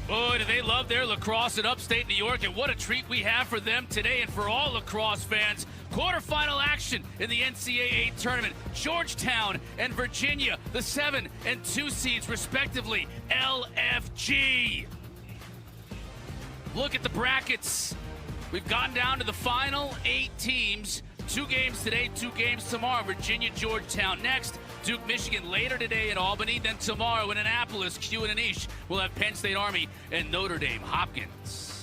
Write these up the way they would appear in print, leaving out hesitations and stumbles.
Boy, do they love their lacrosse in upstate New York, and what a treat we have for them today and for all lacrosse fans. Quarterfinal action in the NCAA tournament. Georgetown and Virginia, the 7 and 2 seeds respectively. LFG. Look at the brackets. We've gotten down to the final 8 teams. 2 games today, 2 games tomorrow. Virginia, Georgetown next. Duke, Michigan later today in Albany. Then tomorrow in Annapolis, Q and Anish. We'll have Penn State Army and Notre Dame Hopkins.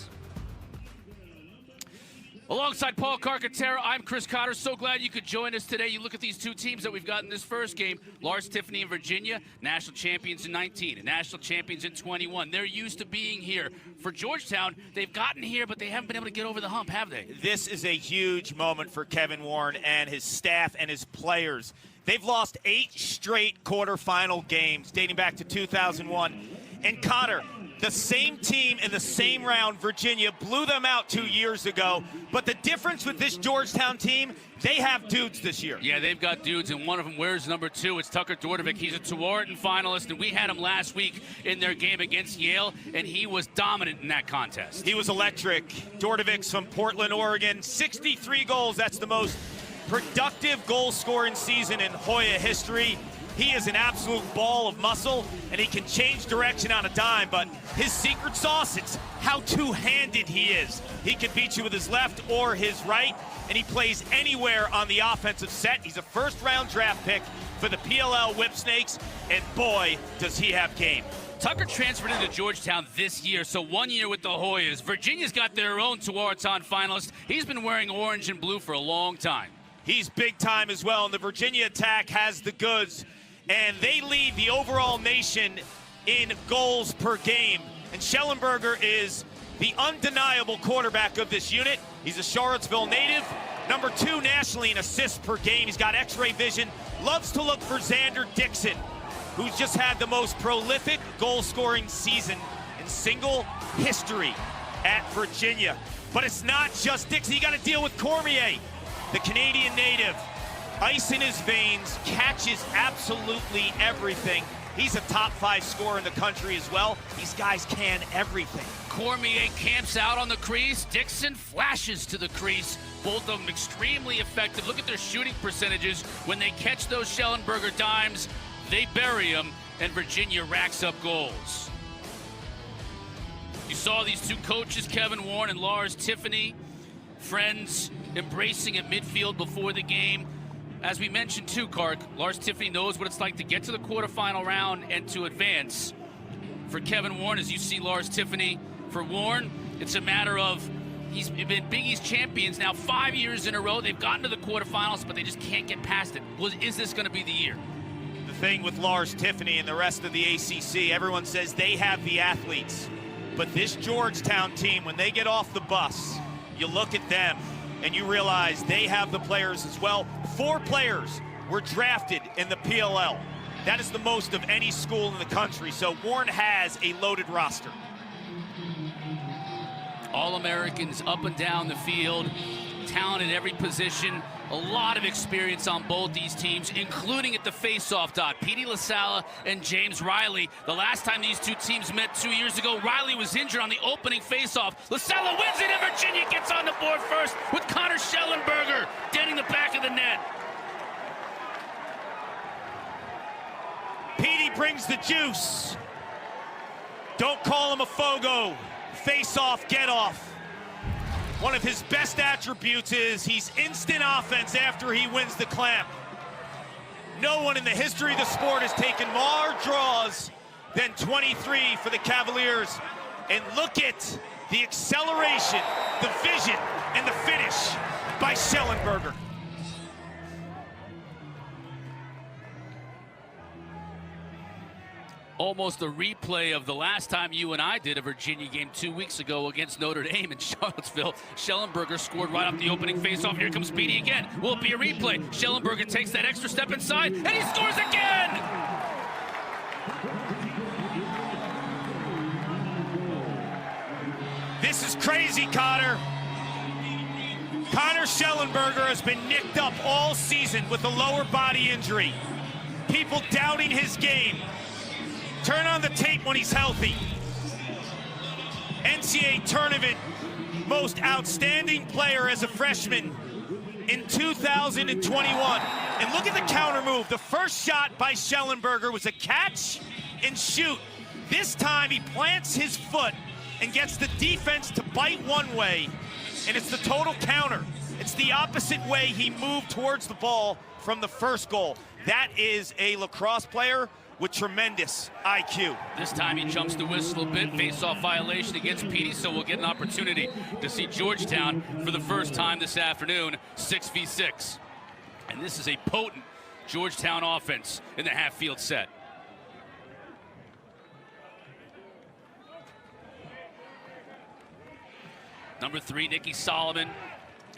Alongside Paul Carcaterra, I'm Chris Cotter. So glad you could join us today. You look at these 2 teams that we've got in this first game. Lars Tiffany and Virginia, national champions in 19 and national champions in 21. They're used to being here. For Georgetown, they've gotten here, but they haven't been able to get over the hump, have they? This is a huge moment for Kevin Warren and his staff and his players. They've lost 8 straight quarterfinal games dating back to 2001. And Cotter, the same team in the same round, Virginia, blew them out 2 years ago. But the difference with this Georgetown team, they have dudes this year. Yeah, they've got dudes, and one of them wears number 2. It's Tucker Dordevic. He's a Tewaaraton finalist, and we had him last week in their game against Yale, and he was dominant in that contest. He was electric. Dordevic's from Portland, Oregon. 63 goals. That's the most productive goal-scoring season in Hoya history. He is an absolute ball of muscle, and he can change direction on a dime, but his secret sauce, it's how two-handed he is. He can beat you with his left or his right, and he plays anywhere on the offensive set. He's a first-round draft pick for the PLL Whipsnakes, and boy, does he have game. Tucker transferred into Georgetown this year, so 1 year with the Hoyas. Virginia's got their own Tewaaraton finalist. He's been wearing orange and blue for a long time. He's big time as well, and the Virginia attack has the goods. And they lead the overall nation in goals per game. And Schellenberger is the undeniable quarterback of this unit. He's a Charlottesville native, number 2 nationally in assists per game. He's got x-ray vision, loves to look for Xander Dixon, who's just had the most prolific goal-scoring season in single history at Virginia. But it's not just Dixon. You got to deal with Cormier, the Canadian native. Ice in his veins, catches absolutely everything. He's a top 5 scorer in the country as well. These guys can everything. Cormier camps out on the crease. Dixon flashes to the crease. Both of them extremely effective. Look at their shooting percentages. When they catch those Schellenberger dimes, they bury them, and Virginia racks up goals. You saw these 2 coaches, Kevin Warren and Lars Tiffany, friends embracing at midfield before the game. As we mentioned too, Kark, Lars Tiffany knows what it's like to get to the quarterfinal round and to advance. For Kevin Warren, as you see Lars Tiffany, for Warren, it's a matter of he's been Big East champions now 5 years in a row. They've gotten to the quarterfinals, but they just can't get past it. Is this going to be the year? The thing with Lars Tiffany and the rest of the ACC, everyone says they have the athletes. But this Georgetown team, when they get off the bus, you look at them, and you realize they have the players as well. 4 players were drafted in the PLL. That is the most of any school in the country, so Warren has a loaded roster. All-Americans up and down the field, talent at every position, a lot of experience on both these teams, including at the face-off dot. Petey LaSalla and James Riley. The last time these 2 teams met 2 years ago, Riley was injured on the opening face-off. LaSalla wins it, and Virginia gets on the board first with Connor Schellenberger getting the back of the net. Petey brings the juice. Don't call him a Fogo. Face-off, get off. One of his best attributes is he's instant offense after he wins the clamp. No one in the history of the sport has taken more draws than 23 for the Cavaliers. And look at the acceleration, the vision, and the finish by Schellenberger. Almost a replay of the last time you and I did a Virginia game 2 weeks ago against Notre Dame in Charlottesville. Schellenberger scored right off the opening faceoff. Here comes Speedy again. Will it be a replay? Schellenberger takes that extra step inside, and he scores again! This is crazy, Cotter. Connor Schellenberger has been nicked up all season with a lower body injury. People doubting his game. Turn on the tape when he's healthy. NCAA tournament most outstanding player as a freshman in 2021. And look at the counter move. The first shot by Schellenberger was a catch and shoot. This time he plants his foot and gets the defense to bite one way, and it's the total counter. It's the opposite way he moved towards the ball from the first goal. That is a lacrosse player with tremendous IQ. This time he jumps the whistle a bit, face-off violation against Petey, so we'll get an opportunity to see Georgetown for the first time this afternoon, 6v6. And this is a potent Georgetown offense in the half-field set. Number 3, Nikki Solomon.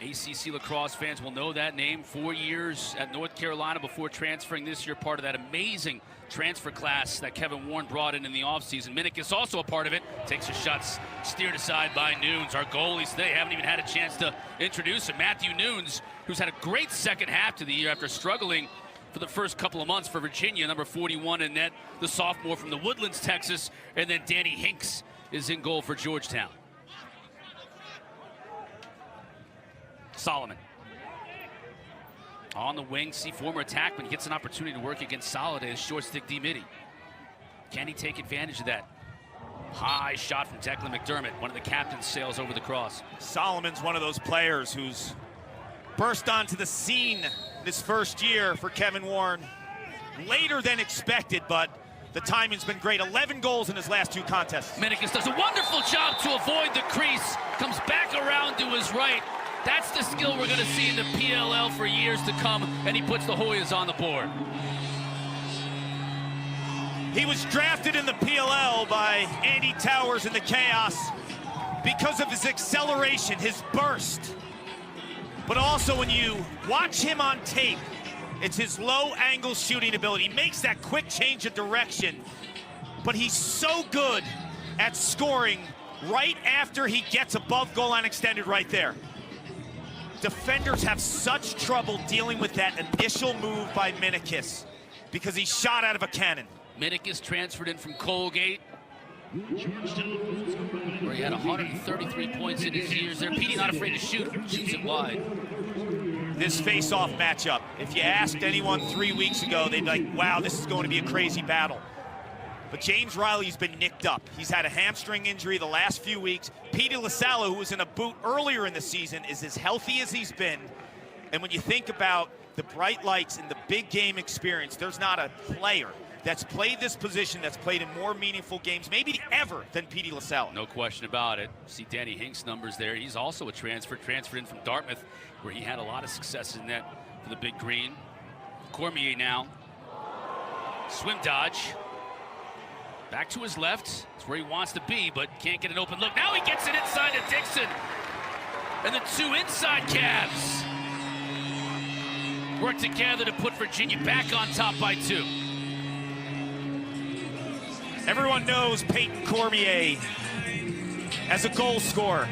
ACC lacrosse fans will know that name. 4 years at North Carolina before transferring this year, part of that amazing transfer class that Kevin Warren brought in the offseason. Minnick is also a part of it. Takes her shots steered aside by Nunes. Our goalies today haven't even had a chance to introduce him. Matthew Nunes, who's had a great second half to the year after struggling for the first couple of months for Virginia, number 41 in net, the sophomore from the Woodlands, Texas. And then Danny Hinks is in goal for Georgetown. Solomon on the wing, see former attackman, gets an opportunity to work against Soliday, short stick D midi. Can he take advantage of that? High shot from Declan McDermott. One of the captains sails over the cross. Solomon's one of those players who's burst onto the scene this first year for Kevin Warren. Later than expected, but the timing's been great. 11 goals in his last 2 contests. Menikis does a wonderful job to avoid the crease. Comes back around to his right. That's the skill we're going to see in the PLL for years to come, and he puts the Hoyas on the board. He was drafted in the PLL by Andy Towers in the Chaos because of his acceleration, his burst. But also when you watch him on tape, it's his low-angle shooting ability. He makes that quick change of direction, but he's so good at scoring right after he gets above goal line extended right there. Defenders have such trouble dealing with that initial move by Menikis because he's shot out of a cannon. Menikis transferred in from Colgate, where he had 133 points in his years there. Petey not afraid to shoot, shoots it wide. This face-off matchup, if you asked anyone 3 weeks ago, they'd be like, wow, this is going to be a crazy battle. But James Riley's been nicked up. He's had a hamstring injury the last few weeks. Petey LaSalla, who was in a boot earlier in the season, is as healthy as he's been. And when you think about the bright lights and the big game experience, there's not a player that's played this position that's played in more meaningful games, maybe ever, than Petey LaSalla. No question about it. See Danny Hinks' numbers there. He's also a transferred in from Dartmouth, where he had a lot of success in that for the Big Green. Cormier now. Swim dodge. Back to his left. It's where he wants to be, but can't get an open look. Now he gets it inside to Dixon. And the 2 inside Cavs work together to put Virginia back on top by 2. Everyone knows Peyton Cormier as a goal scorer.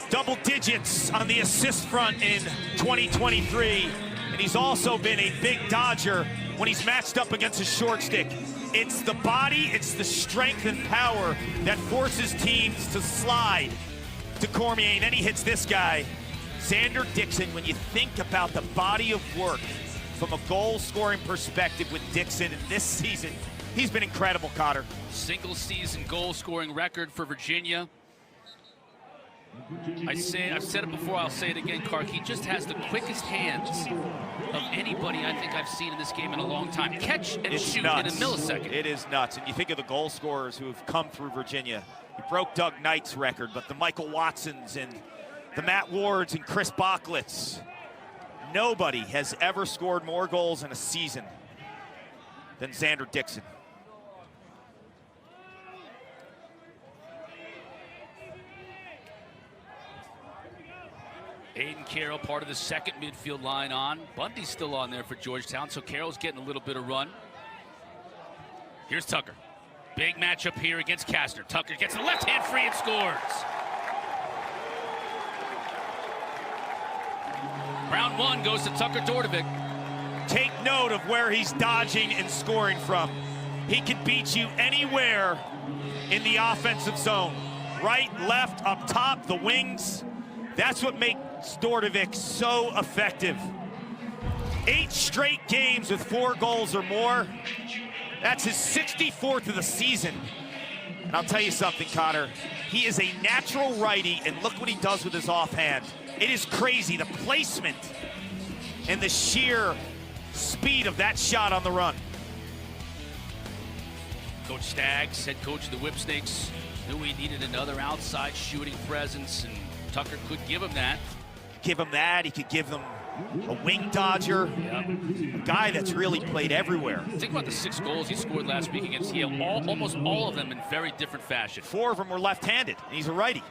Double digits on the assist front in 2023. And he's also been a big Dodger when he's matched up against a short stick. It's the body, it's the strength and power that forces teams to slide to Cormier. And then he hits this guy, Xander Dixon. When you think about the body of work from a goal-scoring perspective with Dixon in this season, he's been incredible, Cotter. Single-season goal-scoring record for Virginia. I've said it before, I'll say it again, Clark. He just has the quickest hands of anybody I think I've seen in this game in a long time. Catch and shoot nuts. In a millisecond. It is nuts. And you think of the goal scorers who have come through Virginia. He broke Doug Knight's record, but the Michael Watsons and the Matt Wards and Chris Bocklitz. Nobody has ever scored more goals in a season than Xander Dixon. Aiden Carroll, part of the second midfield line on. Bundy's still on there for Georgetown, so Carroll's getting a little bit of run. Here's Tucker. Big matchup here against Kastner. Tucker gets the left hand free and scores. Round 1 goes to Tucker Dordovic. Take note of where he's dodging and scoring from. He can beat you anywhere in the offensive zone. right, left, up top, the wings. That's what makes Dordovic so effective. 8 straight games with 4 goals or more. That's his 64th of the season. And I'll tell you something, Connor. He is a natural righty, and look what he does with his offhand. It is crazy, the placement and the sheer speed of that shot on the run. Coach Staggs, head coach of the Whipsnakes, knew he needed another outside shooting presence, and Tucker could give him that. Give him that. He could give them a wing dodger. Yep. A guy that's really played everywhere. Think about the 6 goals he scored last week against Yale, almost all of them in very different fashion. 4 of them were left-handed, and he's a righty.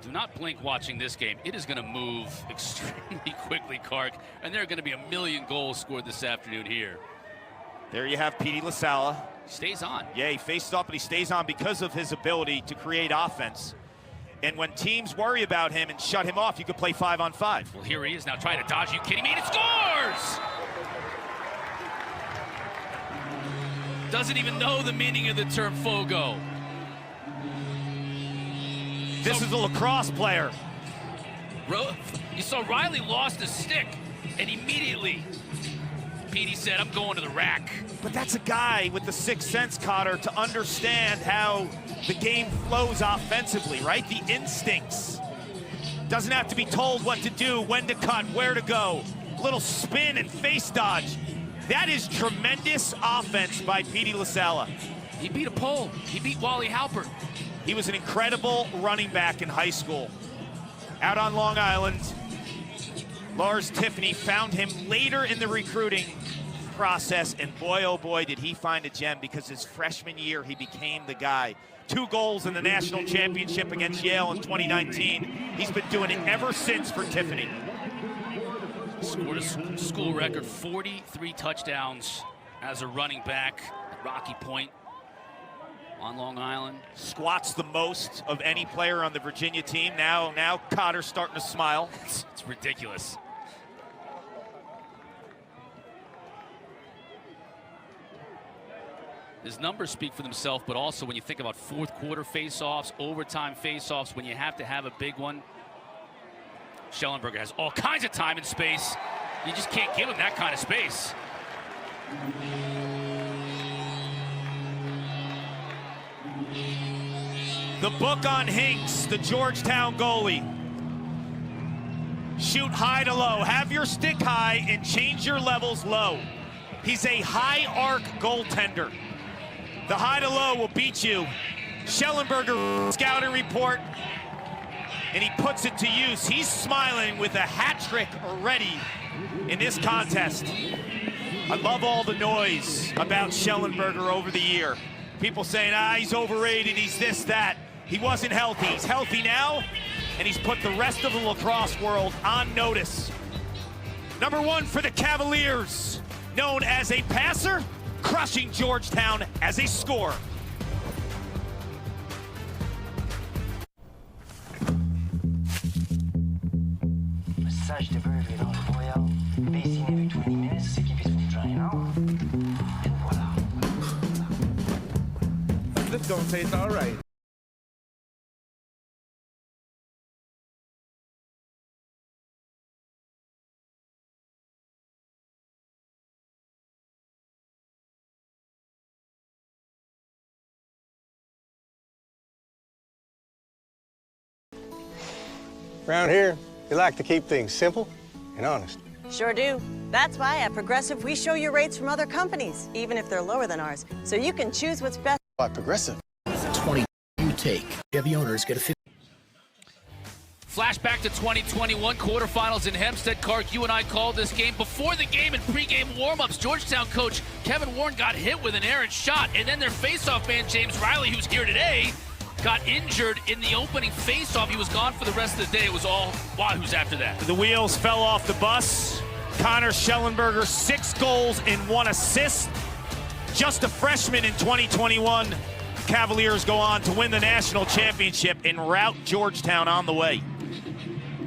Do not blink watching this game. It is going to move extremely quickly, Kark, and there are going to be a million goals scored this afternoon here. There you have Petey LaSala. Stays on. Yeah, he faced up, but he stays on because of his ability to create offense. And when teams worry about him and shut him off, you could play 5-on-5. Well, here he is now trying to dodge. Are you kidding me? And it scores! Doesn't even know the meaning of the term FOGO. This is a lacrosse player. You saw Riley lost a stick, and immediately Petey said, I'm going to the rack. But that's a guy with the sixth sense, Cotter, to understand how the game flows offensively, right? The instincts. Doesn't have to be told what to do, when to cut, where to go. Little spin and face dodge. That is tremendous offense by Petey LaSala. He beat a pole. He beat Wally Halpert. He was an incredible running back in high school. Out on Long Island, Lars Tiffany found him later in the recruiting process, and boy, oh boy, did he find a gem, because his freshman year, he became the guy. 2 goals in the national championship against Yale in 2019. He's been doing it ever since for Tiffany. Scored a school record 43 touchdowns as a running back at Rocky Point on Long Island. Squats the most of any player on the Virginia team. Now Cotter's starting to smile. It's ridiculous. His numbers speak for themselves, but also when you think about fourth quarter face-offs, overtime face-offs, when you have to have a big one, Schellenberger has all kinds of time and space. You just can't give him that kind of space. The book on Hinks, the Georgetown goalie. Shoot high to low. Have your stick high and change your levels low. He's a high arc goaltender. The high to low will beat you. Schellenberger scouting report, and he puts it to use. He's smiling with a hat trick already in this contest. I love all the noise about Schellenberger over the year. People saying, he's overrated, he's this, that. He wasn't healthy. He's healthy now, and he's put the rest of the lacrosse world on notice. Number 1 for the Cavaliers, known as a passer, crushing Georgetown as a scorer. Massage de beuve dans le Royal, baissiner avec 20 minutes, s'équiper son vagina, et voilà. This gonna taste all right. Around here, we like to keep things simple and honest. Sure do. That's why at Progressive, we show you rates from other companies, even if they're lower than ours, so you can choose what's best. By Progressive. 20 you take. Chevy owners get a 50. Flashback to 2021 quarterfinals in Hempstead. Kark, you and I called this game. Before the game and pregame warm-ups, Georgetown coach Kevin Warren got hit with an errant shot, and then their face-off man, James Riley, who's here today, got injured in the opening face-off. He was gone for the rest of the day. It was all Wahoos after that. The wheels fell off the bus. Connor Schellenberger, 6 goals and 1 assist. Just a freshman in 2021. Cavaliers go on to win the national championship and rout Georgetown on the way.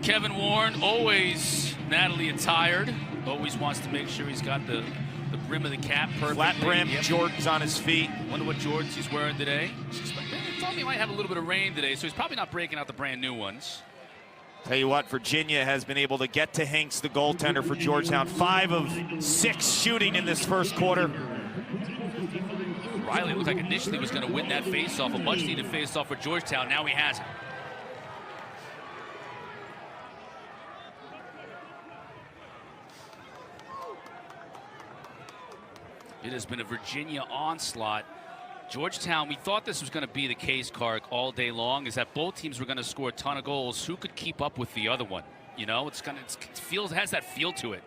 Kevin Warren, always Natalie attired. Always wants to make sure he's got the brim of the cap perfect. Flat brim, Jordan's on his feet. Wonder what Jordans he's wearing today. They told me he might have a little bit of rain today, so he's probably not breaking out the brand new ones. Tell you what, Virginia has been able to get to Hinks, the goaltender for Georgetown. 5 of 6 shooting in this first quarter. Riley looked like initially was going to win that faceoff, a much-needed faceoff for Georgetown. Now he has it. It has been a Virginia onslaught. Georgetown, we thought this was going to be the case, Kark, all day long, is that both teams were going to score a ton of goals. Who could keep up with the other one? You know, it has that feel to it.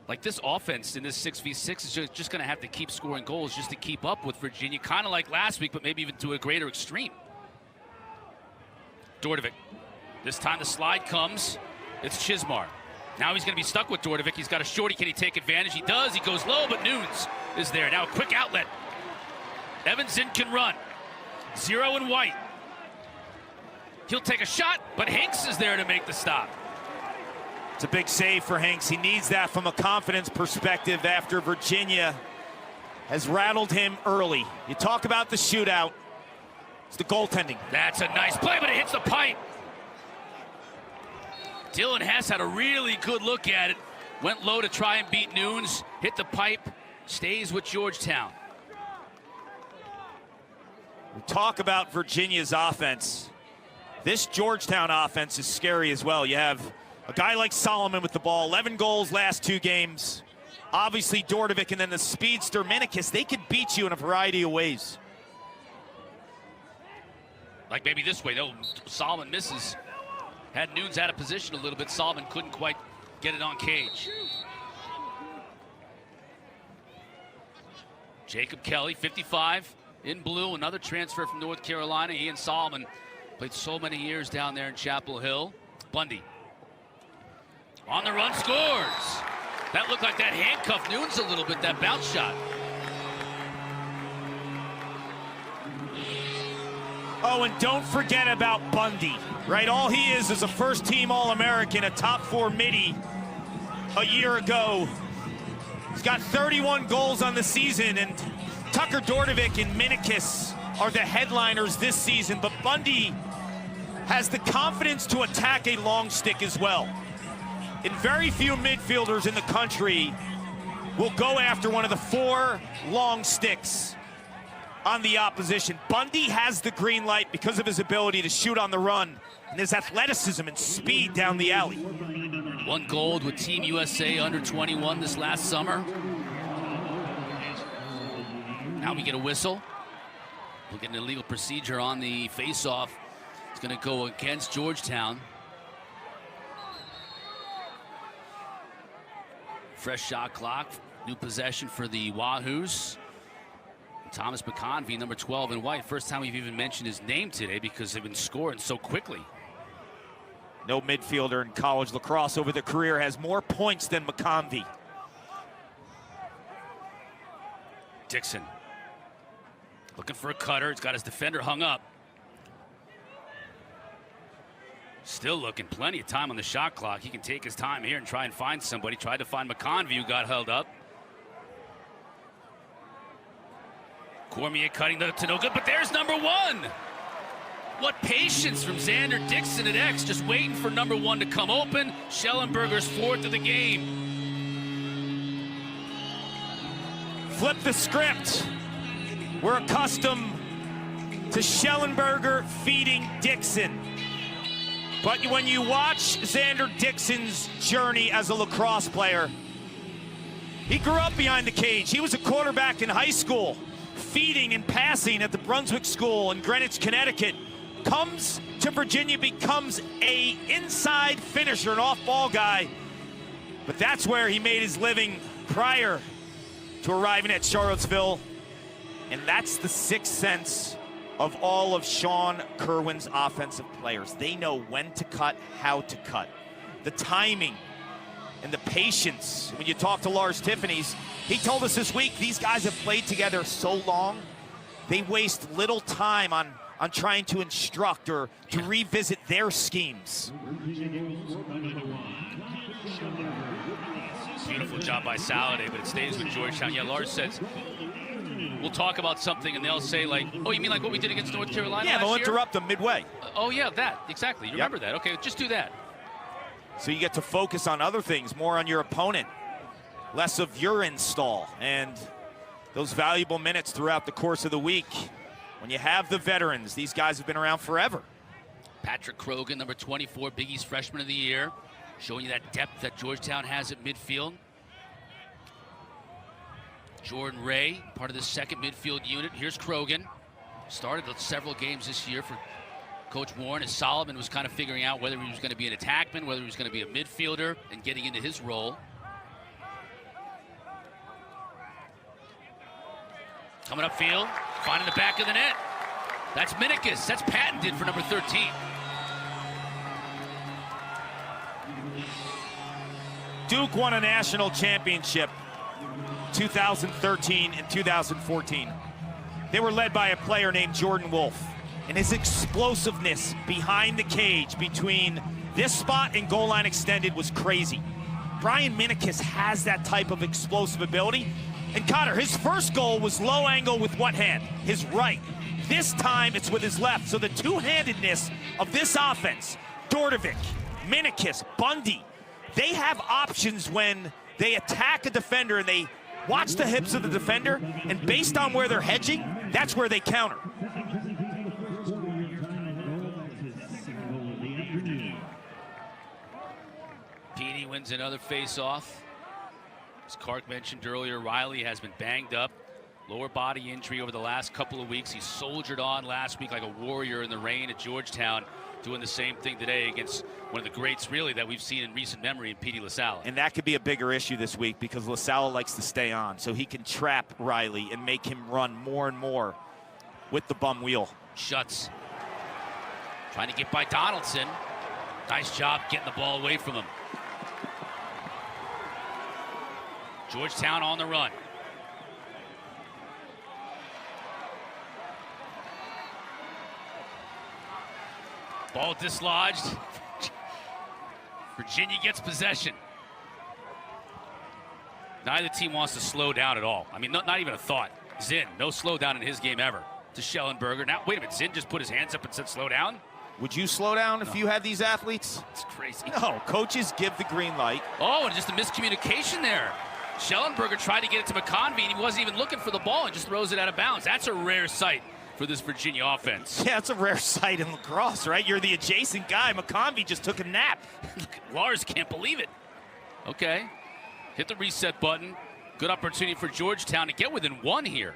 Like this offense in this 6v6 is just going to have to keep scoring goals just to keep up with Virginia, kind of like last week, but maybe even to a greater extreme. Dordovic. This time the slide comes. It's Chismar. Now he's going to be stuck with Dordovic. He's got a shorty. Can he take advantage? He does. He goes low, but Nunes is there. Now a quick outlet. Evanson can run. 0 and White. He'll take a shot, but Hinks is there to make the stop. It's a big save for Hinks. He needs that from a confidence perspective after Virginia has rattled him early. You talk about the shootout. It's the goaltending. That's a nice play, but it hits the pipe. Dylan Hess had a really good look at it. Went low to try and beat Nunes. Hit the pipe. Stays with Georgetown. We talk about Virginia's offense. This Georgetown offense is scary as well. You have a guy like Solomon with the ball, 11 goals last 2 games. Obviously Dordovic and then the speedster Minikis. They could beat you in a variety of ways. Like maybe this way. No, Solomon misses. Had Nunes out of position a little bit. Solomon couldn't quite get it on cage. Jacob Kelly, 55, in blue. Another transfer from North Carolina. He and Solomon played so many years down there in Chapel Hill. Bundy. On the run, scores. That looked like that handcuffed Nunes a little bit, that bounce shot. Oh, and don't forget about Bundy, right? All he is a first-team All-American, a top-4 midi a year ago. He's got 31 goals on the season, and Tucker Dordovic and Minikis are the headliners this season, but Bundy has the confidence to attack a long stick as well. And very few midfielders in the country will go after one of the 4 long sticks on the opposition. Bundy has the green light because of his ability to shoot on the run and his athleticism and speed down the alley. 1 gold with Team USA under 21 this last summer. Now we get a whistle. We'll get an illegal procedure on the face-off. It's going to go against Georgetown. Fresh shot clock. New possession for the Wahoos. Thomas McConvey, number 12 in white. First time we've even mentioned his name today because they've been scoring so quickly. No midfielder in college lacrosse over the career has more points than McConvey. Dixon looking for a cutter. He's got his defender hung up. Still looking, plenty of time on the shot clock. He can take his time here and try and find somebody. Tried to find McConvey, who got held up. Cormier cutting to no good, but there's number 1. What patience from Xander Dixon at X, just waiting for number 1 to come open. Schellenberger's 4th of the game. Flip the script. We're accustomed to Schellenberger feeding Dixon. But when you watch Xander Dixon's journey as a lacrosse player, he grew up behind the cage. He was a quarterback in high school, feeding and passing at the Brunswick School in Greenwich, Connecticut. Comes to Virginia, becomes a inside finisher, an off-ball guy. But that's where he made his living prior to arriving at Charlottesville. And that's the sixth sense of all of Sean Kerwin's offensive players. They know when to cut, how to cut. The timing and the patience. When you talk to Lars Tiffany's, he told us this week, these guys have played together so long, they waste little time on trying to instruct or to revisit their schemes. Beautiful job by Saladay, but it stays with Georgetown. Yeah, Lars says, we'll talk about something, and they'll say, like, oh, you mean like what we did against North Carolina Yeah, last they'll year? interrupt them midway. Oh, yeah, that. Exactly. You remember that. Okay, just do that. So you get to focus on other things, more on your opponent, less of your install, and those valuable minutes throughout the course of the week. When you have the veterans, these guys have been around forever. Patrick Krogan, number 24, Big East Freshman of the Year, showing you that depth that Georgetown has at midfield. Jordan Ray, part of the second midfield unit. Here's Krogan. Started several games this year for Coach Warren as Solomon was kind of figuring out whether he was going to be an attackman, whether he was going to be a midfielder, and getting into his role. Coming upfield, finding the back of the net. That's Minikis. That's patented for number 13. Duke won a national championship 2013 and 2014. They were led by a player named Jordan Wolf, and his explosiveness behind the cage between this spot and goal line extended was crazy. Brian Minikis has that type of explosive ability. And Connor, his first goal was low angle with what hand? His right. This time it's with his left. So the two-handedness of this offense, Dordovic, Minikis, Bundy, they have options when they attack a defender and they watch the hips of the defender, and based on where they're hedging, that's where they counter. Petey wins another face-off. As Clark mentioned earlier, Riley has been banged up. Lower body injury over the last couple of weeks. He soldiered on last week like a warrior in the rain at Georgetown, doing the same thing today against one of the greats, really, that we've seen in recent memory in Petey LaSalle. And that could be a bigger issue this week because LaSalle likes to stay on, so he can trap Riley and make him run more and more with the bum wheel. Schutz trying to get by Donaldson. Nice job getting the ball away from him. Georgetown on the run. Ball dislodged. Virginia gets possession. Neither team wants to slow down at all. I mean, not even a thought. Zinn, no slowdown in his game ever. To Schellenberger. Now, wait a minute, Zinn just put his hands up and said slow down? Would you slow down if you had these athletes? It's crazy. No, coaches give the green light. Oh, and just a miscommunication there. Schellenberger tried to get it to McConvey, and he wasn't even looking for the ball and just throws it out of bounds. That's a rare sight for this Virginia offense. Yeah, it's a rare sight in lacrosse, right? You're the adjacent guy. McConvey just took a nap. Lars can't believe it. Okay, hit the reset button. Good opportunity for Georgetown to get within one here.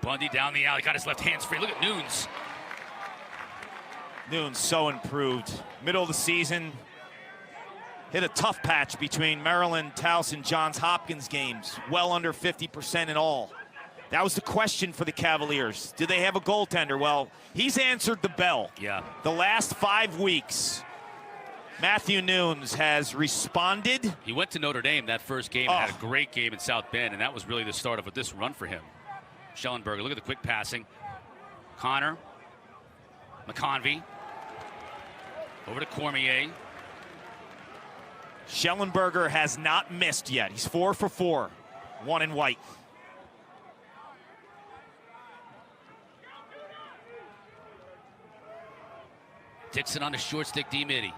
Bundy down the alley, got his left hands free. Look at Nunes. Nunes so improved. Middle of the season, hit a tough patch between Maryland, Towson, Johns Hopkins games. Well under 50% in all. That was the question for the Cavaliers. Do they have a goaltender? Well, he's answered the bell. Yeah. The last 5 weeks, Matthew Nunes has responded. He went to Notre Dame that first game and had a great game in South Bend, and that was really the start of this run for him. Schellenberger, look at the quick passing. Connor, McConvey, over to Cormier. Schellenberger has not missed yet. He's 4 for 4, 1 in white. Dixon on the short stick, D-Mitty.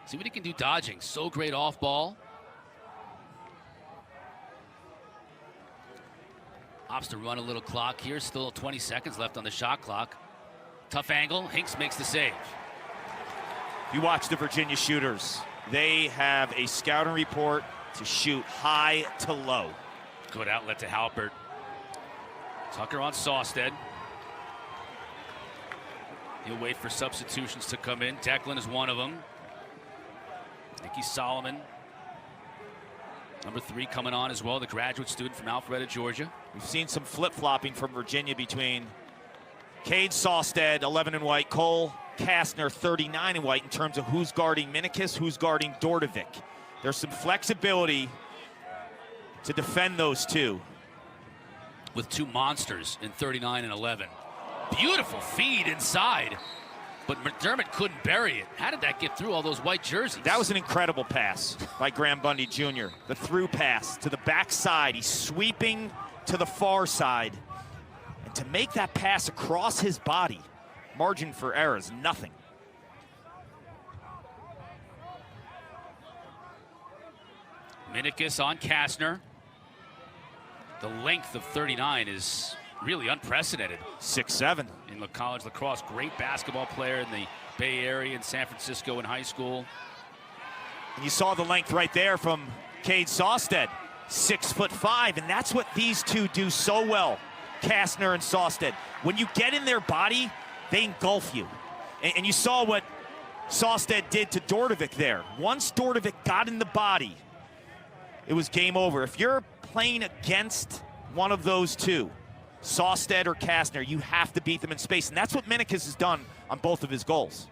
See what he can do dodging. So great off ball. Opts to run a little clock here. Still 20 seconds left on the shot clock. Tough angle. Hinks makes the save. You watch the Virginia shooters. They have a scouting report to shoot high to low. Good outlet to Halpert. Tucker on Sawstead. He'll wait for substitutions to come in. Declan is one of them. Nicky Solomon, number 3, coming on as well, the graduate student from Alpharetta, Georgia. We've seen some flip-flopping from Virginia between Cade Sawstead, 11 in white, Cole Kastner, 39 in white, in terms of who's guarding Minikis, who's guarding Dordovic. There's some flexibility to defend those two. With two monsters in 39 and 11. Beautiful feed inside, but McDermott couldn't bury it. How did that get through all those white jerseys? That was an incredible pass by Graham Bundy Jr. The through pass to the backside. He's sweeping to the far side. And to make that pass across his body, margin for error is nothing. Minikis on Kastner. The length of 39 is really unprecedented. 6'7". In college lacrosse, great basketball player in the Bay Area, in San Francisco in high school. And you saw the length right there from Cade Sawstead, 6'5", and that's what these two do so well, Kastner and Sawstead. When you get in their body, they engulf you. And you saw what Sawstead did to Dordovic there. Once Dordovic got in the body, it was game over. If you're playing against one of those two, Sawstead or Kastner, you have to beat them in space, and that's what Minikis has done on both of his goals.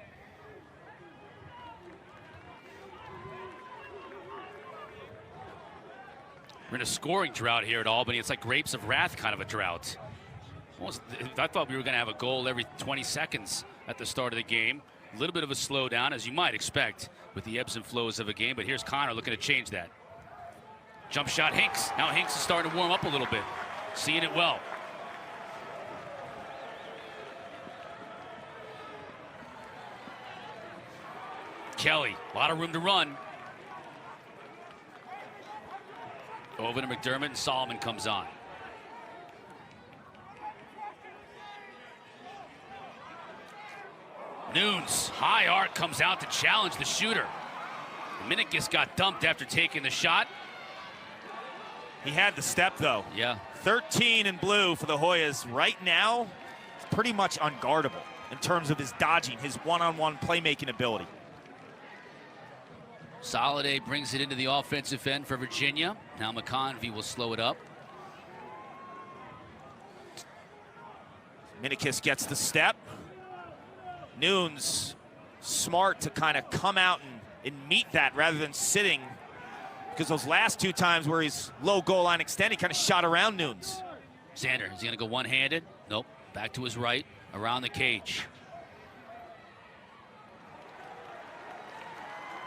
We're in a scoring drought here at Albany. It's like grapes of wrath kind of a drought. I thought we were going to have a goal every 20 seconds at the start of the game. A little bit of a slowdown, as you might expect, with the ebbs and flows of a game, but here's Connor looking to change that. Jump shot, Hinks. Now Hinks is starting to warm up a little bit. Seeing it well. Kelly, a lot of room to run. Over to McDermott, and Solomon comes on. Nunes, high arc, comes out to challenge the shooter. Minikis got dumped after taking the shot. He had the step, though. Yeah. 13 in blue for the Hoyas. Right now, it's pretty much unguardable in terms of his dodging, his one-on-one playmaking ability. Soliday brings it into the offensive end for Virginia. Now McConvey will slow it up. Minikis gets the step. Nunes smart to kind of come out and meet that rather than sitting, because those last two times where he's low goal line extend, he kind of shot around Nunes. Xander, is he going to go one-handed? Nope. Back to his right, around the cage.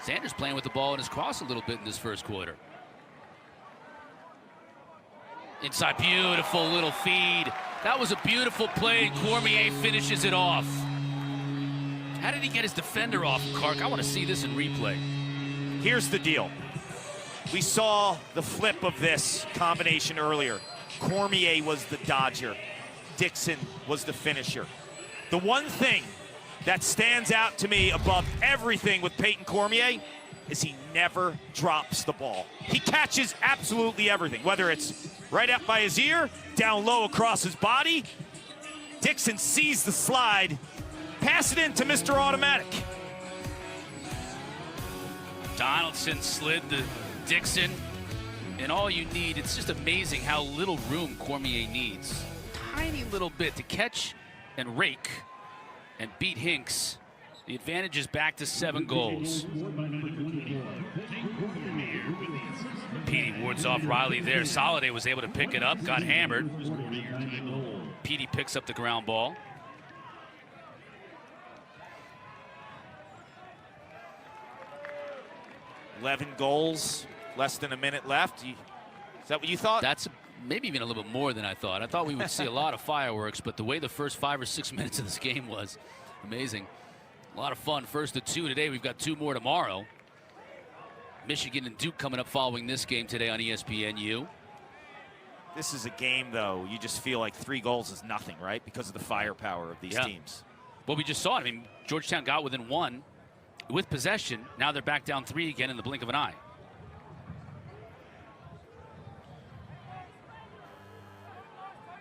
Xander's playing with the ball in his cross a little bit in this first quarter. Inside, beautiful little feed. That was a beautiful play, and Cormier finishes it off. How did he get his defender off, Clark? I want to see this in replay. Here's the deal. We saw the flip of this combination earlier. Cormier was the dodger. Dixon was the finisher. The one thing that stands out to me above everything with Peyton Cormier is he never drops the ball. He catches absolutely everything, whether it's right up by his ear, down low across his body. Dixon sees the slide, pass it in to Mr. Automatic. Donaldson slid to Dixon, and all you need, it's just amazing how little room Cormier needs. Tiny little bit to catch and rake and beat Hinks. The advantage is back to 7 goals. Petey wards off Riley there. Soliday was able to pick it up, got hammered. Petey picks up the ground ball. $11 goals, less than a minute left. Is that what you thought? That's maybe even a little bit more than I thought. I thought we would see a lot of fireworks, but the way the first 5 or 6 minutes of this game was amazing. A lot of fun. First of 2 today. We've got 2 more tomorrow. Michigan and Duke coming up following this game today on ESPNU. This is a game, though, you just feel like 3 goals is nothing, right? Because of the firepower of these teams. Well, we just saw it. I mean, Georgetown got within 1 with possession. Now they're back down 3 again in the blink of an eye.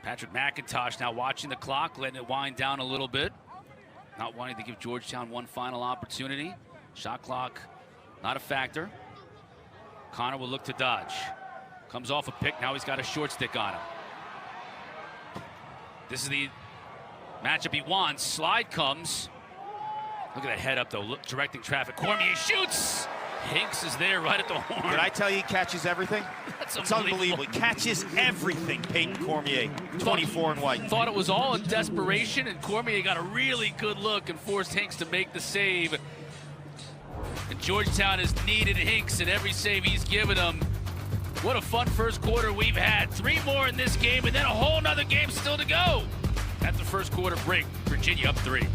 Patrick McIntosh now watching the clock, letting it wind down a little bit. Not wanting to give Georgetown one final opportunity. Shot clock, not a factor. Connor will look to dodge. Comes off a pick, now he's got a short stick on him. This is the matchup he wants. Slide comes. Look at that head up, though, directing traffic. Cormier shoots! Hinks is there right at the horn. Did I tell you he catches everything? That's unbelievable. He catches everything, Peyton Cormier, 24 and white. Thought it was all in desperation, and Cormier got a really good look and forced Hinks to make the save. And Georgetown has needed Hinks in every save he's given them. What a fun first quarter we've had. 3 more in this game, and then a whole nother game still to go. At the first quarter break, Virginia up 3.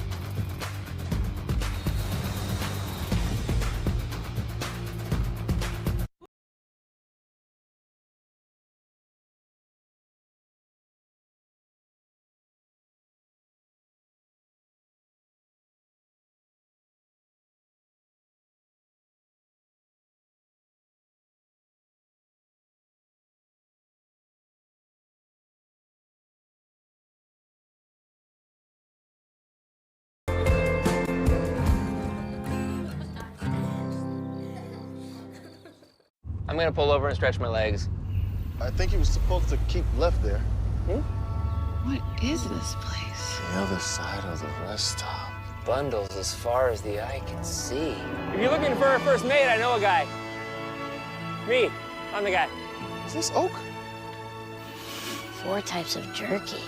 I'm gonna pull over and stretch my legs. I think he was supposed to keep left there. What is this place? The other side of the rest stop. Bundles as far as the eye can see. If you're looking for a first mate, I know a guy. Me, I'm the guy. Is this Oak? 4 types of jerky.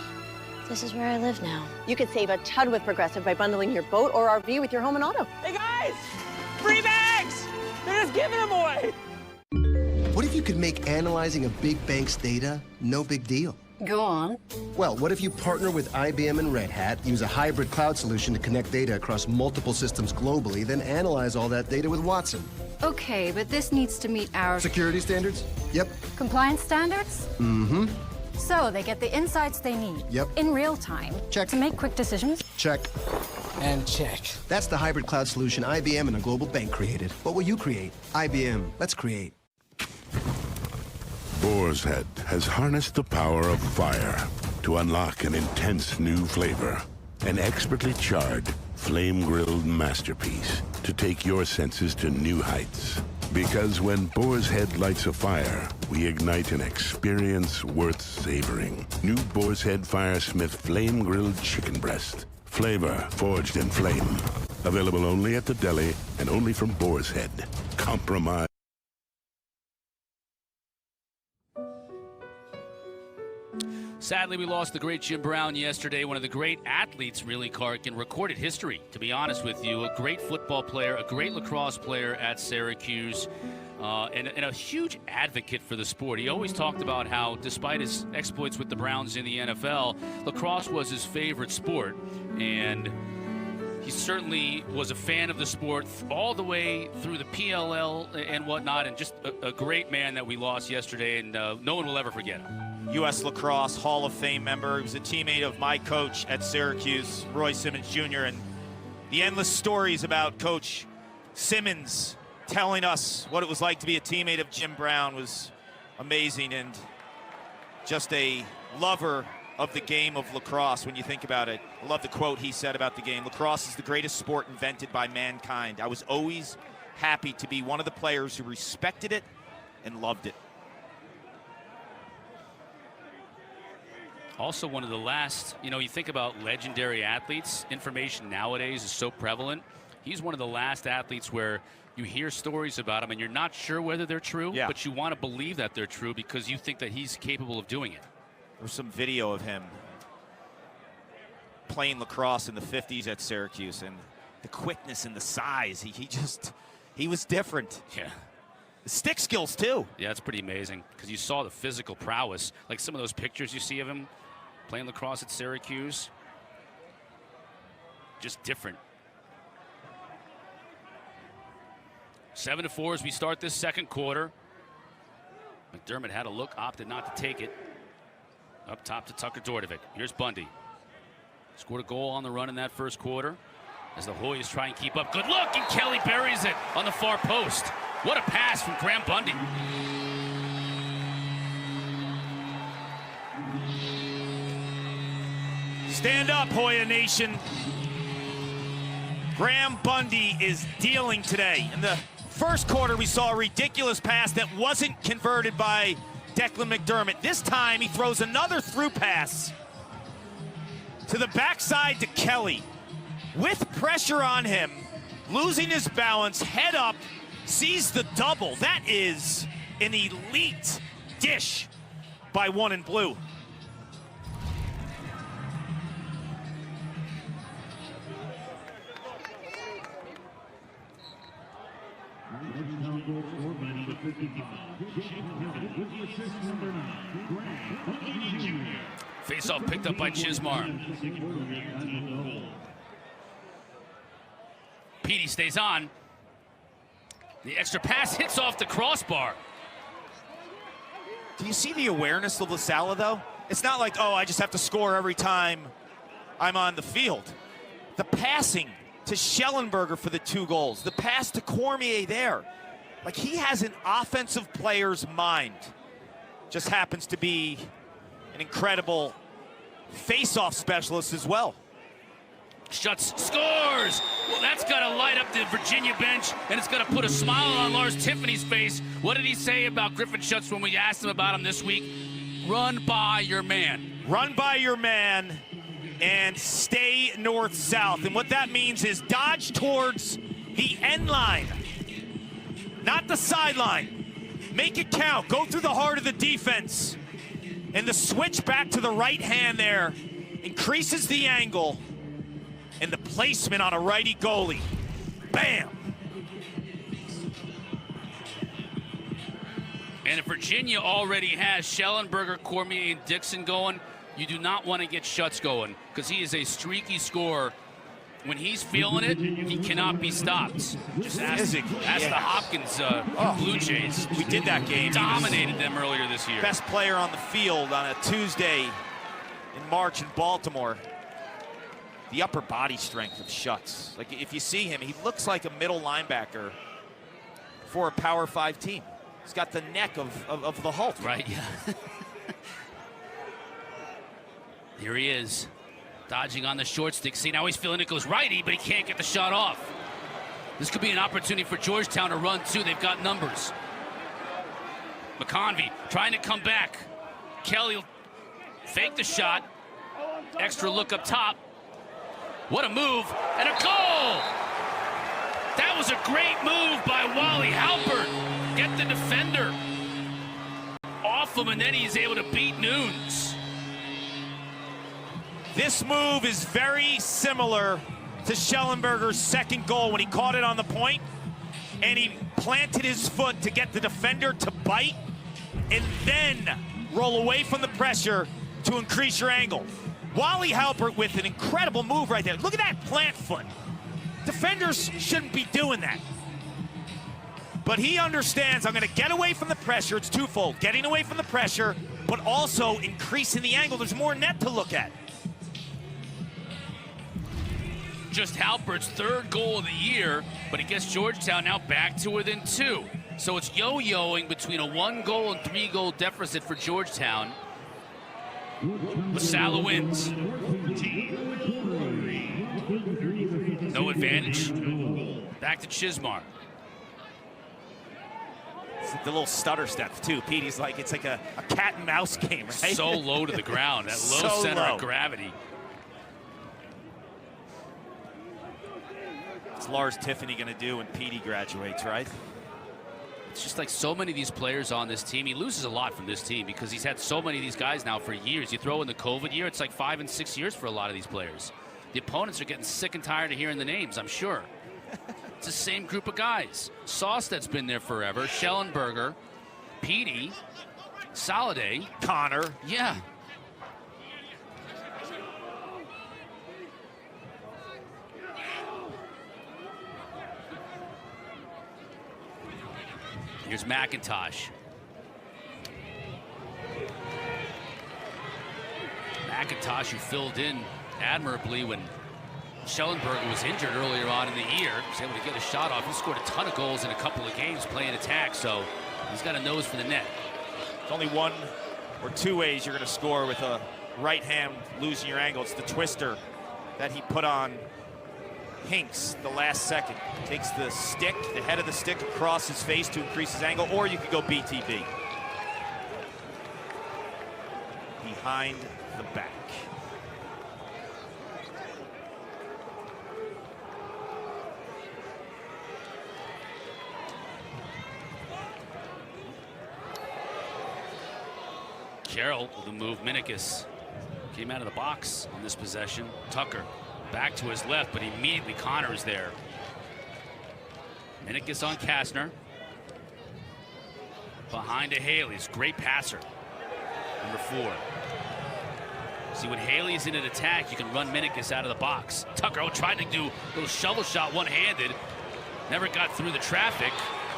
This is where I live now. You could save a ton with Progressive by bundling your boat or RV with your home and auto. Hey guys, free bags! They're just giving them away. What if you could make analyzing a big bank's data no big deal? Go on. Well, what if you partner with IBM and Red Hat, use a hybrid cloud solution to connect data across multiple systems globally, then analyze all that data with Watson? Okay, but this needs to meet our Security standards? Yep. compliance standards. Mm-hmm. So they get the insights they need. Yep. In real time. Check. To make quick decisions. Check. And check. That's the hybrid cloud solution IBM and a global bank created. What will you create? IBM. Let's create. Boar's Head has harnessed the power of fire to unlock an intense new flavor. An expertly charred, flame-grilled masterpiece to take your senses to new heights. Because when Boar's Head lights a fire, we ignite an experience worth savoring. New Boar's Head Firesmith Flame-Grilled Chicken Breast. Flavor forged in flame. Available only at the deli and only from Boar's Head. Compromise. Sadly, we lost the great Jim Brown yesterday, one of the great athletes, really, Clark, in recorded history, to be honest with you. A great football player, a great lacrosse player at Syracuse, and a huge advocate for the sport. He always talked about how, despite his exploits with the Browns in the NFL, lacrosse was his favorite sport. And he certainly was a fan of the sport all the way through the PLL and whatnot, and just a great man that we lost yesterday, and no one will ever forget him. U.S. Lacrosse Hall of Fame member. He was a teammate of my coach at Syracuse, Roy Simmons Jr., and the endless stories about Coach Simmons telling us what it was like to be a teammate of Jim Brown was amazing, and just a lover of the game of lacrosse when you think about it. I love the quote he said about the game. Lacrosse is the greatest sport invented by mankind. I was always happy to be one of the players who respected it and loved it. Also one of the last, you think about legendary athletes, information nowadays is so prevalent. He's one of the last athletes where you hear stories about him and you're not sure whether they're true, but you want to believe that they're true because you think that he's capable of doing it. There's some video of him playing lacrosse in the 50s at Syracuse, and the quickness and the size, he was different. Yeah. The stick skills too. Yeah, it's pretty amazing because you saw the physical prowess, like some of those pictures you see of him playing lacrosse at Syracuse. Just different. 7-4 as we start this second quarter. McDermott had a look, opted not to take it. Up top to Tucker Dordevic. Here's Bundy. Scored a goal on the run in that first quarter as the Hoyas try and keep up. Good look, and Kelly buries it on the far post. What a pass from Graham Bundy. Stand up, Hoya Nation. Graham Bundy is dealing today. In the first quarter, we saw a ridiculous pass that wasn't converted by Declan McDermott. This time, he throws another through pass to the backside to Kelly. With pressure on him, losing his balance, head up, sees the double. That is an elite dish by one in blue. Face-off picked up by Chismar. Petey stays on. The extra pass hits off the crossbar. Do you see the awareness of LaSala, though? It's not like, oh, I just have to score every time I'm on the field. The passing to Schellenberger for the 2 goals. The pass to Cormier there. Like, he has an offensive player's mind. Just happens to be an incredible face-off specialist as well. Schutz scores! Well, that's got to light up the Virginia bench, and it's going to put a smile on Lars Tiffany's face. What did he say about Griffin Schutz when we asked him about him this week? Run by your man. Run by your man and stay north-south. And what that means is dodge towards the end line, not the sideline. Make it count. Go through the heart of the defense. And the switch back to the right hand there increases the angle and the placement on a righty goalie. Bam! And if Virginia already has Schellenberger, Cormier, and Dixon going, you do not want to get Schutz going because he is a streaky scorer. When he's feeling it, he cannot be stopped. Just ask the Hopkins Blue Jays. We did that game. Dominated them earlier this year. Best player on the field on a Tuesday in March in Baltimore. The upper body strength of Schutz. Like, if you see him, he looks like a middle linebacker for a Power 5 team. He's got the neck of the Hulk. Right, yeah. Here he is. Dodging on the short stick. See, now he's feeling it goes righty, but he can't get the shot off. This could be an opportunity for Georgetown to run, too. They've got numbers. McConvey trying to come back. Kelly will fake the shot. Extra look up top. What a move, and a goal! That was a great move by Wally Halpert. Get the defender off him, and then he's able to beat Nunes. This move is very similar to Schellenberger's second goal when he caught it on the point, and he planted his foot to get the defender to bite, and then roll away from the pressure to increase your angle. Wally Halpert with an incredible move right there. Look at that plant foot. Defenders shouldn't be doing that. But he understands, I'm going to get away from the pressure. It's twofold. Getting away from the pressure, but also increasing the angle. There's more net to look at. Just Halpert's 3rd goal of the year, but it gets Georgetown now back to within 2. So it's yo-yoing between a 1-goal and 3-goal deficit for Georgetown. LaSala wins. No advantage. Back to Chismar. It's the little stutter step, too. Petey's like, it's like a cat and mouse game, right? So low to the ground, that low So center low. of gravity. What's Lars Tiffany going to do when Petey graduates, right? It's just like so many of these players on this team. He loses a lot from this team because he's had so many of these guys now for years. You throw in the COVID year, it's like 5 and 6 years for a lot of these players. The opponents are getting sick and tired of hearing the names, I'm sure. It's the same group of guys. Sawsted's been there forever. Schellenberger, Petey, Soliday. Connor. Yeah. Here's McIntosh. McIntosh, who filled in admirably when Schellenberger was injured earlier on in the year. He was able to get a shot off. He scored a ton of goals in a couple of games playing attack, so he's got a nose for the net. There's only 1 or 2 ways you're going to score with a right hand losing your angle. It's the twister that he put on Hinks the last second. Takes the stick, the head of the stick across his face to increase his angle, or you could go BTB. Behind the back. Carroll with the move. Minikis came out of the box on this possession. Tucker back to his left, but immediately Connor is there. Minikis on Kastner. Behind to Haley's. Great passer. Number 4. See, when Haley's in an attack, you can run Minikis out of the box. Tucker tried to do a little shovel shot one-handed. Never got through the traffic,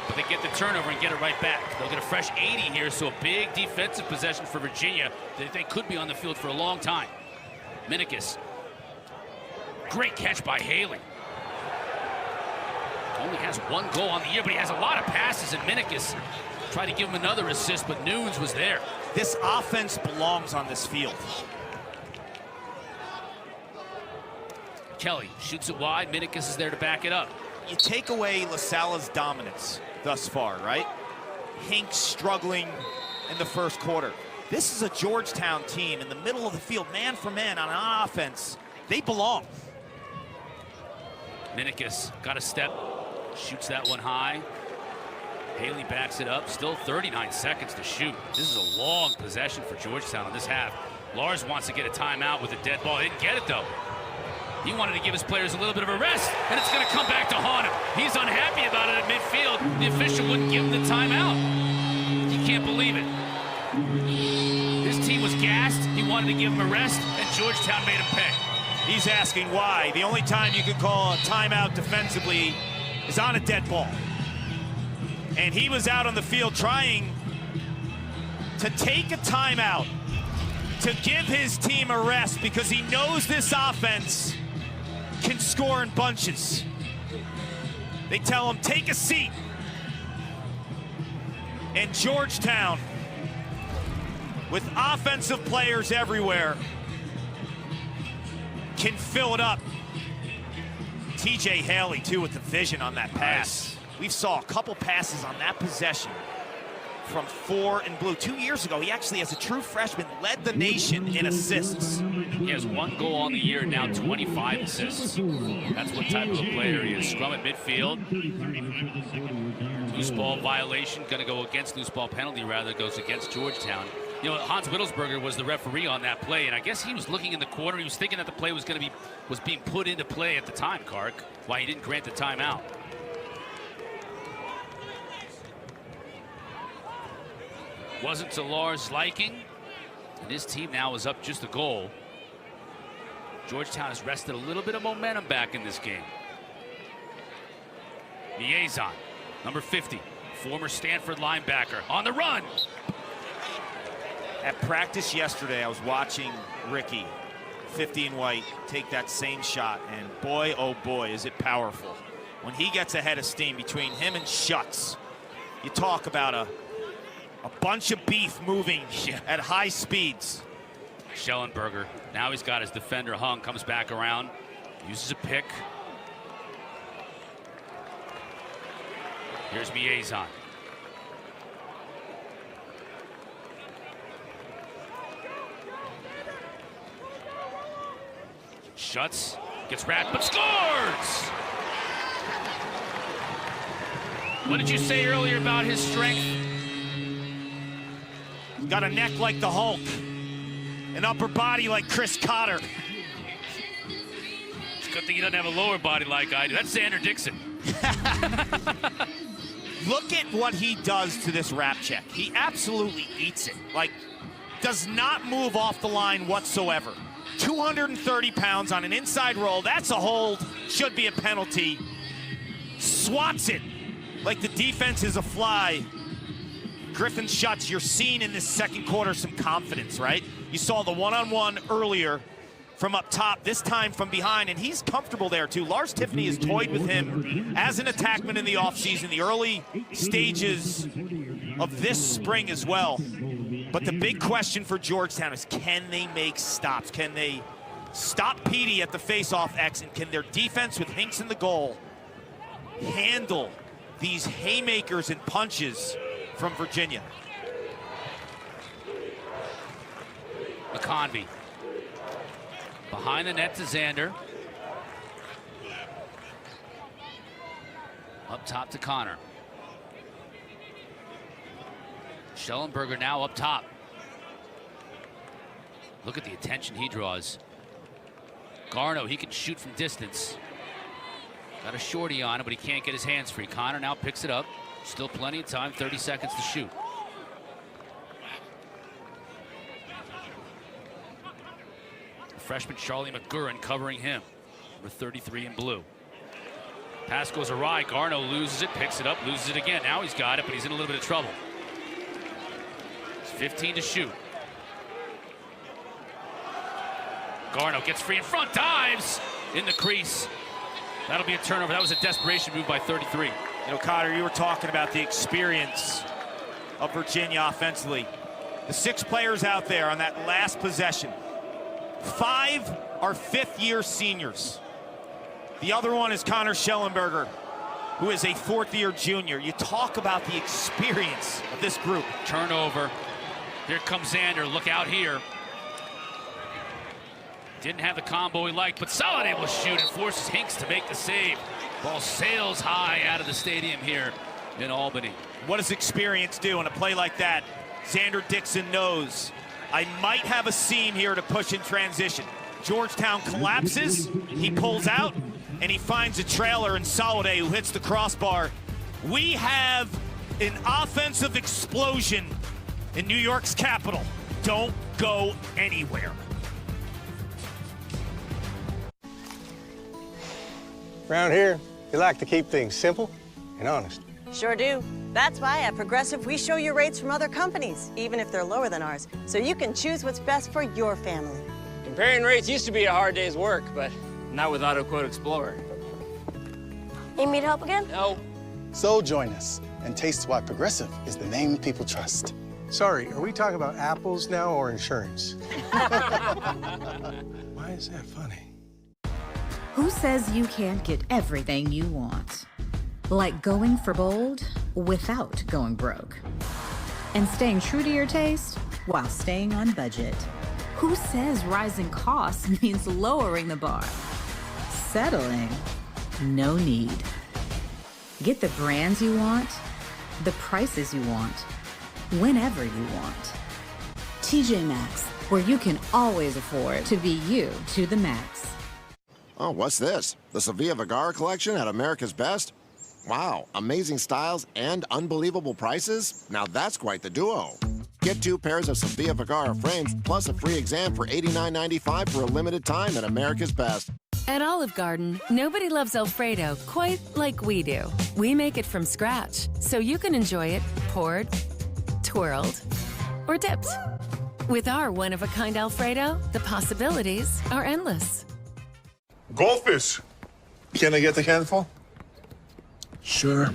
but they get the turnover and get it right back. They'll get a fresh 80 here, so a big defensive possession for Virginia that they could be on the field for a long time. Minikis. Great catch by Haley. Only has 1 goal on the year, but he has a lot of passes, and Minikis tried to give him another assist, but Nunes was there. This offense belongs on this field. Kelly shoots it wide. Minikis is there to back it up. You take away LaSala's dominance thus far, right? Hinks struggling in the first quarter. This is a Georgetown team in the middle of the field, man for man on offense. They belong. Minikis got a step, shoots that one high. Haley backs it up, still 39 seconds to shoot. This is a long possession for Georgetown in this half. Lars wants to get a timeout with a dead ball. He didn't get it though. He wanted to give his players a little bit of a rest, and it's going to come back to haunt him. He's unhappy about it at midfield. The official wouldn't give him the timeout. You can't believe it. His team was gassed. He wanted to give him a rest, and Georgetown made him pay. He's asking why. The only time you can call a timeout defensively is on a dead ball. And he was out on the field trying to take a timeout to give his team a rest because he knows this offense can score in bunches. They tell him, take a seat. And Georgetown, with offensive players everywhere, can fill it up. TJ Haley, too, with the vision on that pass. We saw a couple passes on that possession from 4 and blue. 2 years ago, he actually, as a true freshman, led the nation in assists. He has 1 goal on the year, now 25 assists. That's what type of a player he is. Scrum at midfield. Loose ball violation, going to go against loose ball penalty, rather goes against Georgetown. You know, Hans Wittelsberger was the referee on that play, and I guess he was looking in the corner. He was thinking that the play was being put into play at the time, Kark, why he didn't grant the timeout. Wasn't to Lars' liking, and his team now is up just a goal. Georgetown has wrested a little bit of momentum back in this game. Liaison, number 50, former Stanford linebacker, on the run. At practice yesterday, I was watching Ricky, 50 and white, take that same shot, and boy, oh boy, is it powerful. When he gets ahead of steam between him and Schutz, you talk about a bunch of beef moving at high speeds. Schellenberger, now he's got his defender hung, comes back around, uses a pick. Here's Miazon. Schutz gets wrapped, but scores! What did you say earlier about his strength? Got a neck like the Hulk, an upper body like Chris Cotter. It's a good thing he doesn't have a lower body like I do. That's Xander Dixon. Look at what he does to this wrap check. He absolutely eats it. Like, does not move off the line whatsoever. 230 pounds on an inside roll. That's a hold. Should be a penalty. Swats it like the defense is a fly. Griffin Schutz, you're seeing in this second quarter some confidence, right? You saw the one-on-one earlier from up top, this time from behind, and he's comfortable there too. Lars Tiffany has toyed with him as an attackman in the offseason, the early stages of this spring as well. But the big question for Georgetown is, can they make stops? Can they stop Petey at the face-off X, and can their defense with Hinks in the goal handle these haymakers and punches from Virginia? McConvey. Behind the net to Xander. Up top to Connor. Schellenberger now up top. Look at the attention he draws. Garno, he can shoot from distance. Got a shorty on him, but he can't get his hands free. Connor now picks it up. Still plenty of time, 30 seconds to shoot. Freshman Charlie McGurran covering him. Number 33 in blue. Pass goes awry. Garno loses it, picks it up, loses it again. Now he's got it, but he's in a little bit of trouble. It's 15 to shoot. Garno gets free in front, dives in the crease. That'll be a turnover. That was a desperation move by 33. You know, Cotter, you were talking about the experience of Virginia offensively. The 6 players out there on that last possession, 5 are fifth-year seniors. The other one is Connor Schellenberger, who is a fourth-year junior. You talk about the experience of this group. Turnover. Here comes Xander. Look out here. Didn't have the combo he liked, but solid able to shoot and forces Hinks to make the save. Ball sails high out of the stadium here in Albany. What does experience do in a play like that? Xander Dixon knows, I might have a seam here to push in transition. Georgetown collapses, he pulls out, and he finds a trailer in Soliday who hits the crossbar. We have an offensive explosion in New York's capital. Don't go anywhere. Around here, we like to keep things simple and honest. Sure do. That's why at Progressive, we show you rates from other companies, even if they're lower than ours, so you can choose what's best for your family. Comparing rates used to be a hard day's work, but not with AutoQuote Explorer. You need help again? No. So join us and taste why Progressive is the name people trust. Sorry, are we talking about apples now or insurance? Why is that funny? Who says you can't get everything you want? Like going for bold without going broke. And staying true to your taste while staying on budget. Who says rising costs means lowering the bar? Settling? No need. Get the brands you want, the prices you want, whenever you want. TJ Maxx, where you can always afford to be you to the max. Oh, what's this? The Sofia Vergara collection at America's Best? Wow, amazing styles and unbelievable prices? Now that's quite the duo. Get 2 pairs of Sofia Vergara frames plus a free exam for $89.95 for a limited time at America's Best. At Olive Garden, nobody loves Alfredo quite like we do. We make it from scratch, so you can enjoy it poured, twirled, or dipped. With our one-of-a-kind Alfredo, the possibilities are endless. Goldfish. Can I get a handful? Sure.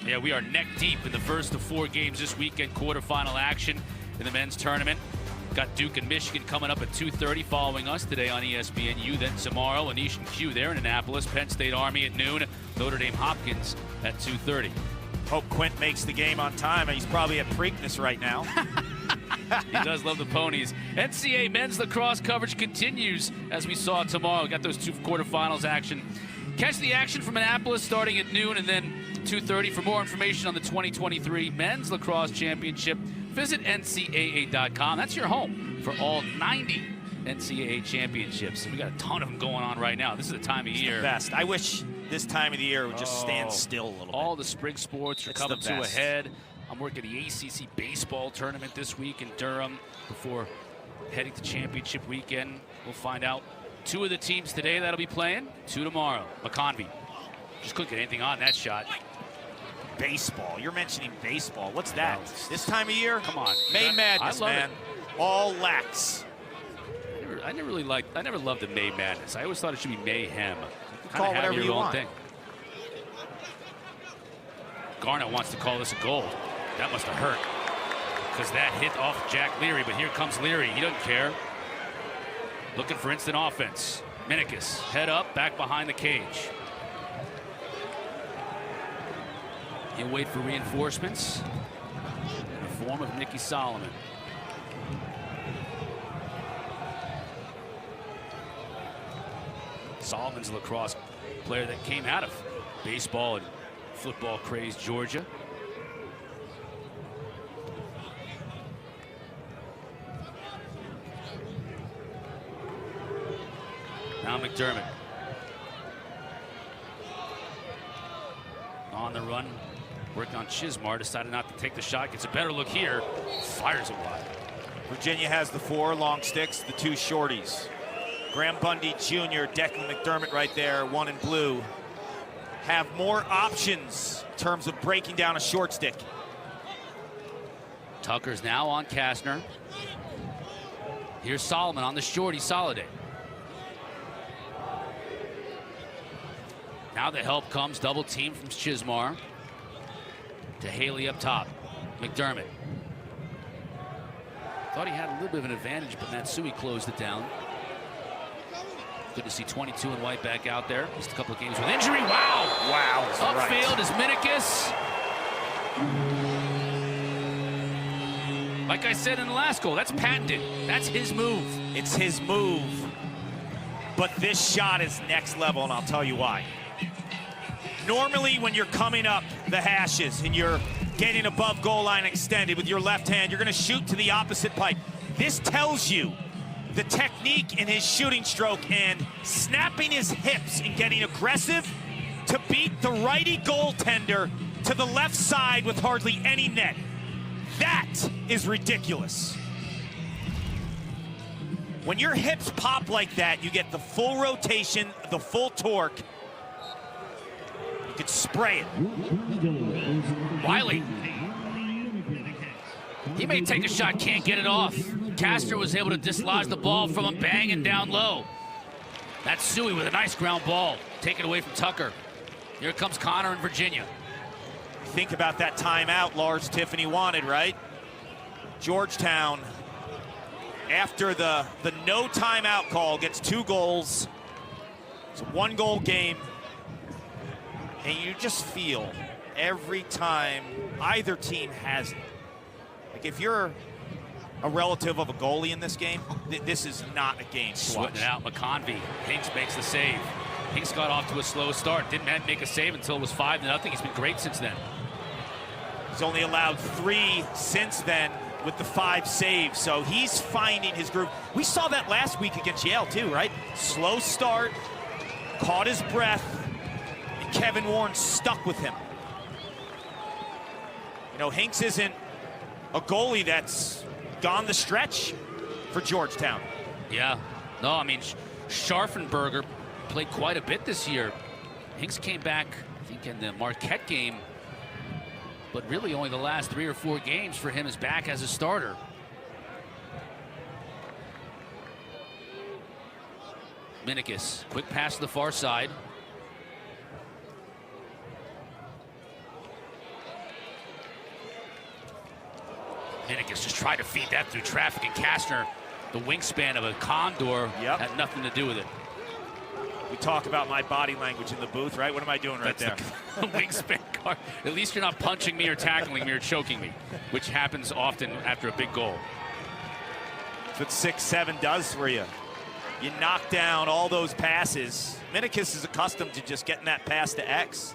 Yeah, we are neck deep in the first of 4 games this weekend, quarterfinal action in the men's tournament. Got Duke and Michigan coming up at 2:30 following us today on ESPNU. Then tomorrow, Anish and Q there in Annapolis. Penn State Army at noon. Notre Dame Hopkins at 2:30. Hope Quint makes the game on time. He's probably at Preakness right now. He does love the ponies. NCAA men's lacrosse coverage continues as we saw tomorrow. Got those 2 quarterfinals action. Catch the action from Annapolis starting at noon and then 2:30. For more information on the 2023 Men's Lacrosse Championship, visit NCAA.com. That's your home for all 90 NCAA championships. We got a ton of them going on right now. This is the time of year. The best. I wish this time of the year would just stand still a little bit. All the spring sports are coming to a head. I'm working the ACC baseball tournament this week in Durham before heading to championship weekend. We'll find out 2 of the teams today that'll be playing, 2 tomorrow. McConvey just couldn't get anything on that shot. Baseball. You're mentioning baseball. What's that? This time of year? Come on. May Madness, man. All lax. I never loved the May Madness. I always thought it should be mayhem. Call it whatever you want. Thing. Garnett wants to call this a goal. That must have hurt because that hit off Jack Leary, but here comes Leary. He doesn't care. Looking for instant offense. Minikis, head up, back behind the cage. He'll wait for reinforcements in the form of Nicky Solomon. Solomon's a lacrosse player that came out of baseball and football crazed Georgia. Now McDermott. On the run, working on Chismar, decided not to take the shot, gets a better look here, fires it wide. Virginia has the 4 long sticks, the 2 shorties. Graham Bundy Jr., Declan McDermott right there, 1 in blue, have more options in terms of breaking down a short stick. Tucker's now on Kastner. Here's Solomon on the shorty, Soliday. Now the help comes, double team from Chismar to Haley up top. McDermott. Thought he had a little bit of an advantage, but Matsui closed it down. Good to see 22 in white back out there. Just a couple of games with injury. Wow! Wow. Upfield is Minikis. Like I said in the last goal, that's patented. That's his move. It's his move. But this shot is next level, and I'll tell you why. Normally, when you're coming up the hashes and you're getting above goal line extended with your left hand, you're going to shoot to the opposite pipe. This tells you the technique in his shooting stroke and snapping his hips and getting aggressive to beat the righty goaltender to the left side with hardly any net. That is ridiculous. When your hips pop like that, you get the full rotation, the full torque. You could spray it. Wiley. He may take a shot, can't get it off. Kastner was able to dislodge the ball from him, banging down low. That's Suey with a nice ground ball. Taken away from Tucker. Here comes Connor in Virginia. Think about that timeout Lars Tiffany wanted, right? Georgetown, after the no timeout call, gets 2 goals. It's a 1-goal game. And you just feel every time either team has it. Like if you're a relative of a goalie in this game, this is not a game to watch. Sweating it out, McConvey. Hinks makes the save. Hinks got off to a slow start. Didn't make a save until it was 5-0. He's been great since then. He's only allowed 3 since then with the 5 saves, so he's finding his groove. We saw that last week against Yale too, right? Slow start, caught his breath, and Kevin Warren stuck with him. You know, Hinks isn't a goalie that's gone the stretch for Georgetown. Yeah, no, I mean, Scharfenberger played quite a bit this year. Hinks came back, I think, in the Marquette game, but really only the last 3 or 4 games for him is back as a starter. Minikis, quick pass to the far side. Minikis just tried to feed that through traffic, and Kastner, the wingspan of a condor, had nothing to do with it. We talk about my body language in the booth, right? What am I doing right there? The wingspan card. At least you're not punching me or tackling me or choking me, which happens often after a big goal. That's what 6-7 does for you. You knock down all those passes. Minikis is accustomed to just getting that pass to X.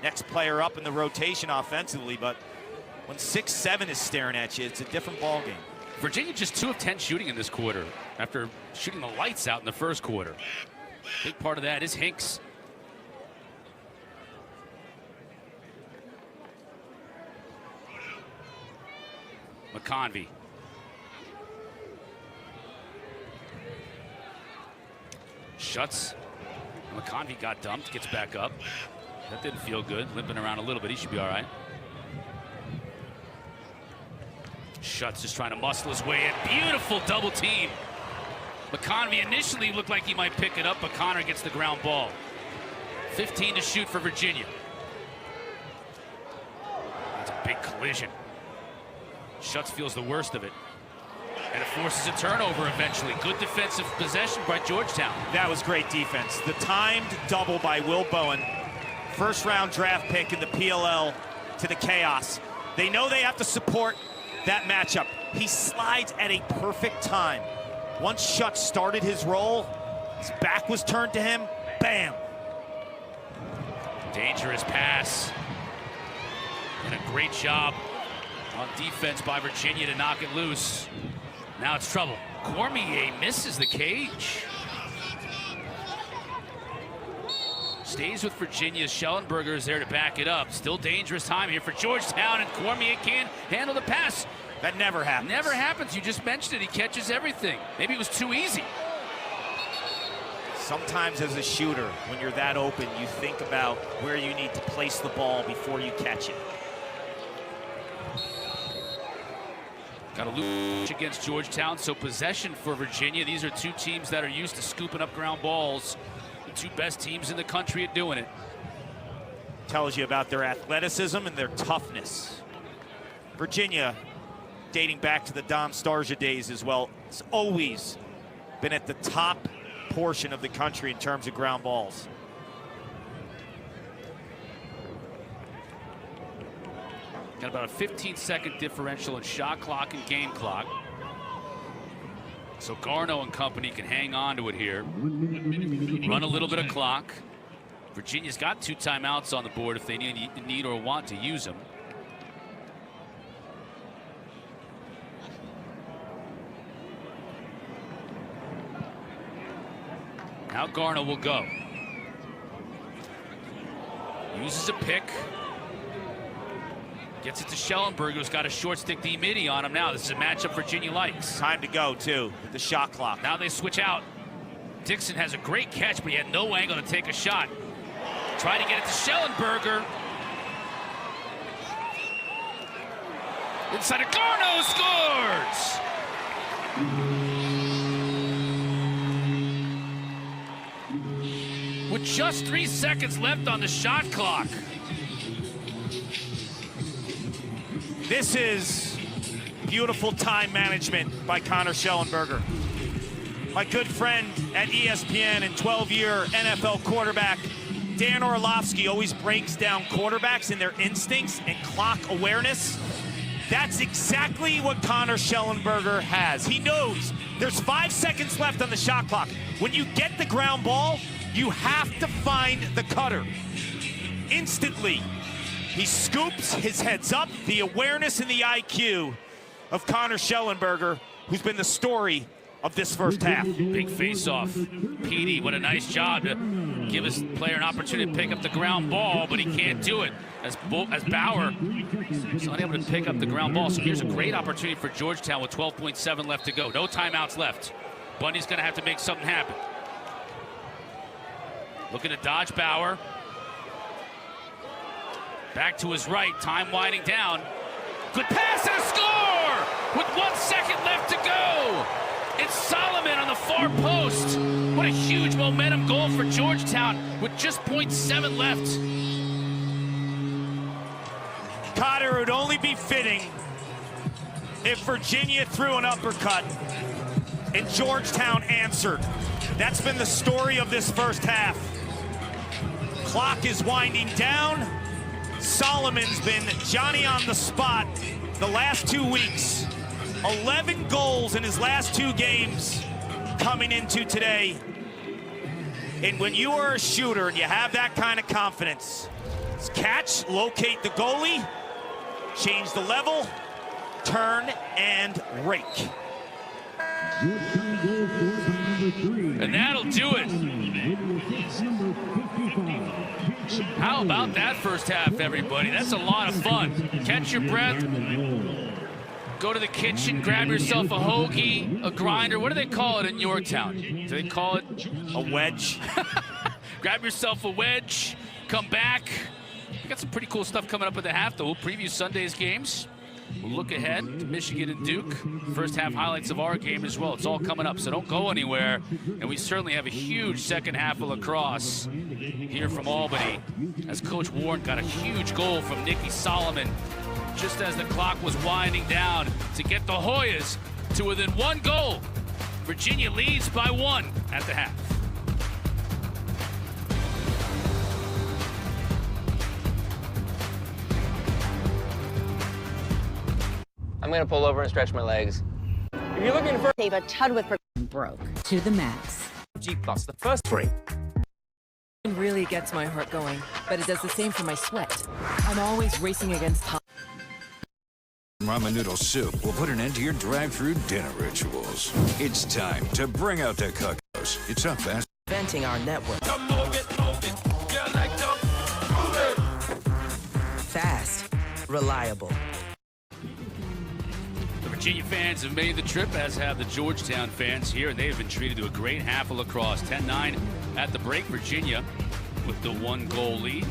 Next player up in the rotation offensively, but when 6-7 is staring at you, it's a different ballgame. Virginia just 2 of 10 shooting in this quarter after shooting the lights out in the first quarter. Big part of that is Hinks. McConvey. Shuts. McConvey got dumped, gets back up. That didn't feel good, limping around a little bit. He should be all right. Shuts just trying to muscle his way in. Beautiful double team. McConvey initially looked like he might pick it up, but Connor gets the ground ball. 15 to shoot for Virginia. That's a big collision. Shuts feels the worst of it. And it forces a turnover eventually. Good defensive possession by Georgetown. That was great defense. The timed double by Will Bowen. First round draft pick in the PLL to the Chaos. They know they have to support that matchup. He slides at a perfect time. Once Shutt started his roll, His back was turned to him. Bam! Dangerous pass. And a great job on defense by Virginia to knock it loose. Now it's trouble. Cormier misses the cage. Stays with Virginia. Schellenberger is there to back it up. Still dangerous time here for Georgetown, and Cormier can't handle the pass. That never happens. Never happens. You just mentioned it. He catches everything. Maybe it was too easy. Sometimes as a shooter, when you're that open, you think about where you need to place the ball before you catch it. Got a lose against Georgetown, so possession for Virginia. These are two teams that are used to scooping up ground balls. The two best teams in the country at doing it. Tells you about their athleticism and their toughness. Virginia, dating back to the Dom Starsia days as well, has always been at the top portion of the country in terms of ground balls. Got about a 15-second differential in shot clock and game clock. So Garno and company can hang on to it here. Run a little bit of clock. Virginia's got 2 timeouts on the board if they need or want to use them. Now Garno will go. Uses a pick. Gets it to Schellenberger, who's got a short stick D-midi on him now. This is a matchup Virginia likes. Time to go, too, with the shot clock. Now they switch out. Dixon has a great catch, but he had no angle to take a shot. Try to get it to Schellenberger. Inside of Garno scores! With just 3 seconds left on the shot clock. This is beautiful time management by Connor Schellenberger. My good friend at ESPN and 12-year NFL quarterback, Dan Orlovsky, always breaks down quarterbacks and their instincts and clock awareness. That's exactly what Connor Schellenberger has. He knows there's 5 seconds left on the shot clock. When you get the ground ball, you have to find the cutter. Instantly, he scoops, his head's up, the awareness and the IQ of Connor Schellenberger, who's been the story of this first half. Big face-off. Petey, what a nice job to give his player an opportunity to pick up the ground ball, but he can't do it as Bauer is unable to pick up the ground ball. So here's a great opportunity for Georgetown with 12.7 left to go. No timeouts left. Bundy's going to have to make something happen. Looking to dodge Bauer. Back to his right, time winding down. Good pass and a score! With 1 second left to go! It's Solomon on the far post. What a huge momentum goal for Georgetown with just 0.7 left. Cotter, it would only be fitting if Virginia threw an uppercut and Georgetown answered. That's been the story of this first half. Clock is winding down. Solomon's been Johnny on the spot the last 2 weeks. 11 goals in his last 2 games coming into today. And when you are a shooter and you have that kind of confidence, catch, locate the goalie, change the level, turn, and rake. And that'll do it. How about that first half, everybody? That's a lot of fun. Catch your breath. Go to the kitchen, grab yourself a hoagie, a grinder. What do they call it in Yorktown? Do they call it a wedge? Grab yourself a wedge, come back. We got some pretty cool stuff coming up at the half, though. We'll preview Sunday's games. We'll look ahead to Michigan and Duke. First half highlights of our game as well. It's all coming up, so don't go anywhere. And we certainly have a huge second half of lacrosse here from Albany, as Coach Warren got a huge goal from Nicky Solomon just as the clock was winding down to get the Hoyas to within 1 goal. Virginia leads by 1 at the half. I'm gonna pull over and stretch my legs. If you're looking for a tud with broke to the max. G+, the first three. It really gets my heart going, but it does the same for my sweat. I'm always racing against time. Ramen noodle soup will put an end to your drive-through dinner rituals. It's time to bring out the cuckoos. It's a fast. Venting our network. Fast. Reliable. The Virginia fans have made the trip, as have the Georgetown fans here, and they have been treated to a great half of lacrosse. 10-9 at the break. Virginia with the 1-goal lead.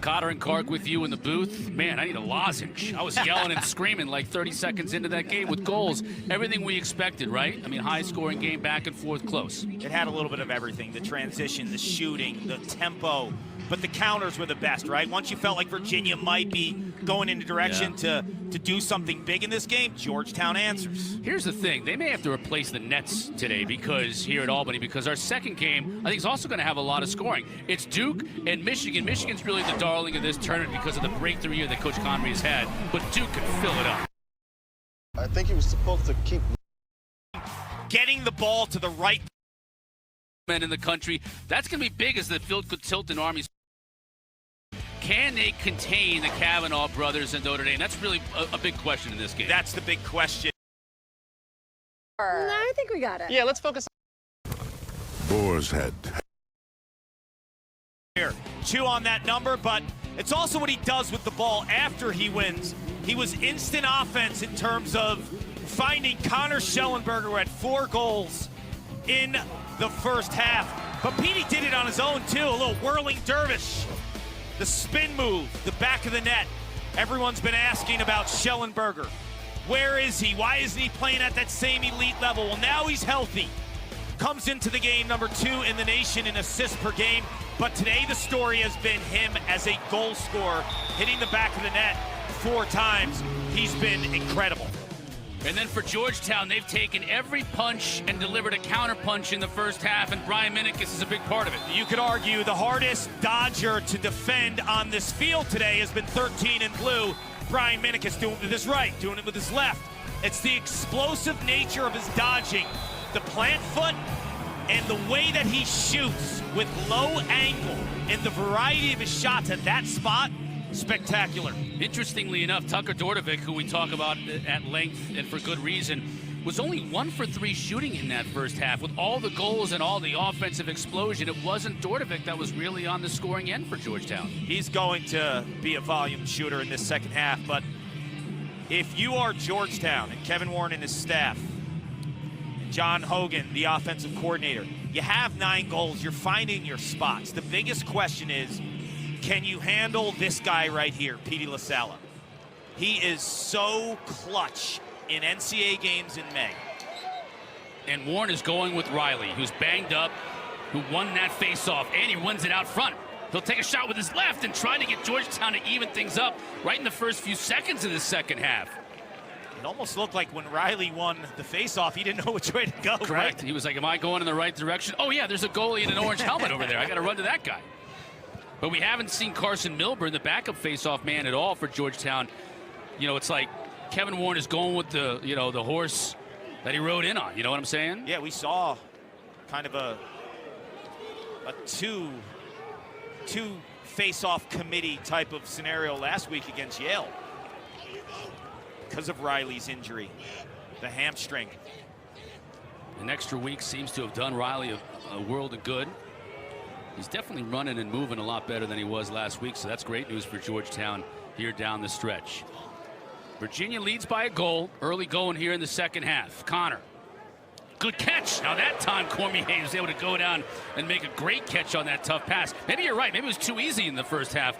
Cotter and Clark with you in the booth. Man, I need a lozenge. I was yelling and screaming like 30 seconds into that game with goals. Everything we expected, right? I mean, high-scoring game, back and forth, close. It had a little bit of everything. The transition, the shooting, the tempo. But the counters were the best, right? Once you felt like Virginia might be going in a direction to do something big in this game, Georgetown answers. Here's the thing. They may have to replace the nets today because here at Albany, because our second game, I think, is also going to have a lot of scoring. It's Duke and Michigan. Michigan's really the darling of this tournament because of the breakthrough year that Coach Connery has had, but Duke can fill it up. I think he was supposed to keep getting the ball to the right men in the country. That's going to be big as the field could tilt in Army's. Can they contain the Kavanaugh brothers in Notre Dame? That's really a big question in this game. That's the big question. No, I think we got it. Yeah, let's focus. Boar's Head. Here, 2 on that number, but it's also what he does with the ball after he wins. He was instant offense in terms of finding Connor Schellenberger, who had 4 goals in the first half. But Petey did it on his own, too. A little whirling dervish. The spin move, the back of the net. Everyone's been asking about Schellenberger. Where is he? Why isn't he playing at that same elite level? Well, now he's healthy. Comes into the game number 2 in the nation in assists per game. But today the story has been him as a goal scorer, hitting the back of the net 4 times. He's been incredible. And then for Georgetown, they've taken every punch and delivered a counter punch in the first half, and Brian Minikis is a big part of it. You could argue the hardest Dodger to defend on this field today has been 13 in blue. Brian Minikis doing it with his right, doing it with his left. It's the explosive nature of his dodging, the plant foot, and the way that he shoots with low angle and the variety of his shots at that spot. Spectacular. Interestingly enough, Tucker Dordevic, who we talk about at length and for good reason, was only 1 for 3 shooting in that first half. With all the goals and all the offensive explosion, it wasn't Dordevic that was really on the scoring end for Georgetown. He's going to be a volume shooter in this second half, but if you are Georgetown and Kevin Warren and his staff, John Hogan, the offensive coordinator, you have 9 goals, you're finding your spots. The biggest question is, can you handle this guy right here, Petey LaSala? He is so clutch in NCAA games in May. And Warren is going with Riley, who's banged up, who won that face-off, and he wins it out front. He'll take a shot with his left and try to get Georgetown to even things up right in the first few seconds of the second half. It almost looked like when Riley won the face-off, he didn't know which way to go. Correct. Right? He was like, am I going in the right direction? Oh, yeah, there's a goalie in an orange helmet over there. I got to run to that guy. But we haven't seen Carson Milburn, the backup face-off man, at all for Georgetown. You know, it's like Kevin Warren is going with the, the horse that he rode in on. You know what I'm saying? Yeah, we saw kind of a two face-off committee type of scenario last week against Yale because of Riley's injury, the hamstring. An extra week seems to have done Riley a world of good. He's definitely running and moving a lot better than he was last week, so that's great news for Georgetown here down the stretch. Virginia leads by a goal, early going here in the second half. Connor, good catch. Now that time Cormier was able to go down and make a great catch on that tough pass. Maybe you're right, maybe it was too easy in the first half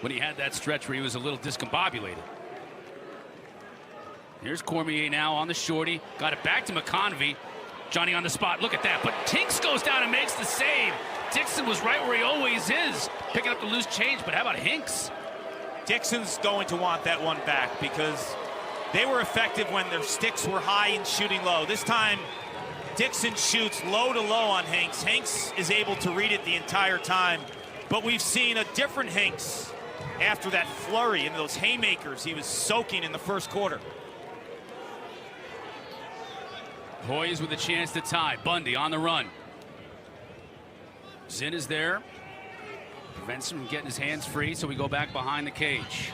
when he had that stretch where he was a little discombobulated. Here's Cormier now on the shorty, got it back to McConvey. Johnny on the spot, look at that, but Tinks goes down and makes the save. Dixon was right where he always is, picking up the loose change, but how about Hinks? Dixon's going to want that one back because they were effective when their sticks were high and shooting low. This time, Dixon shoots low to low on Hinks. Hinks is able to read it the entire time, but we've seen a different Hinks after that flurry and those haymakers he was soaking in the first quarter. Poised with a chance to tie. Bundy on the run. Zinn is there. Prevents him from getting his hands free, so we go back behind the cage.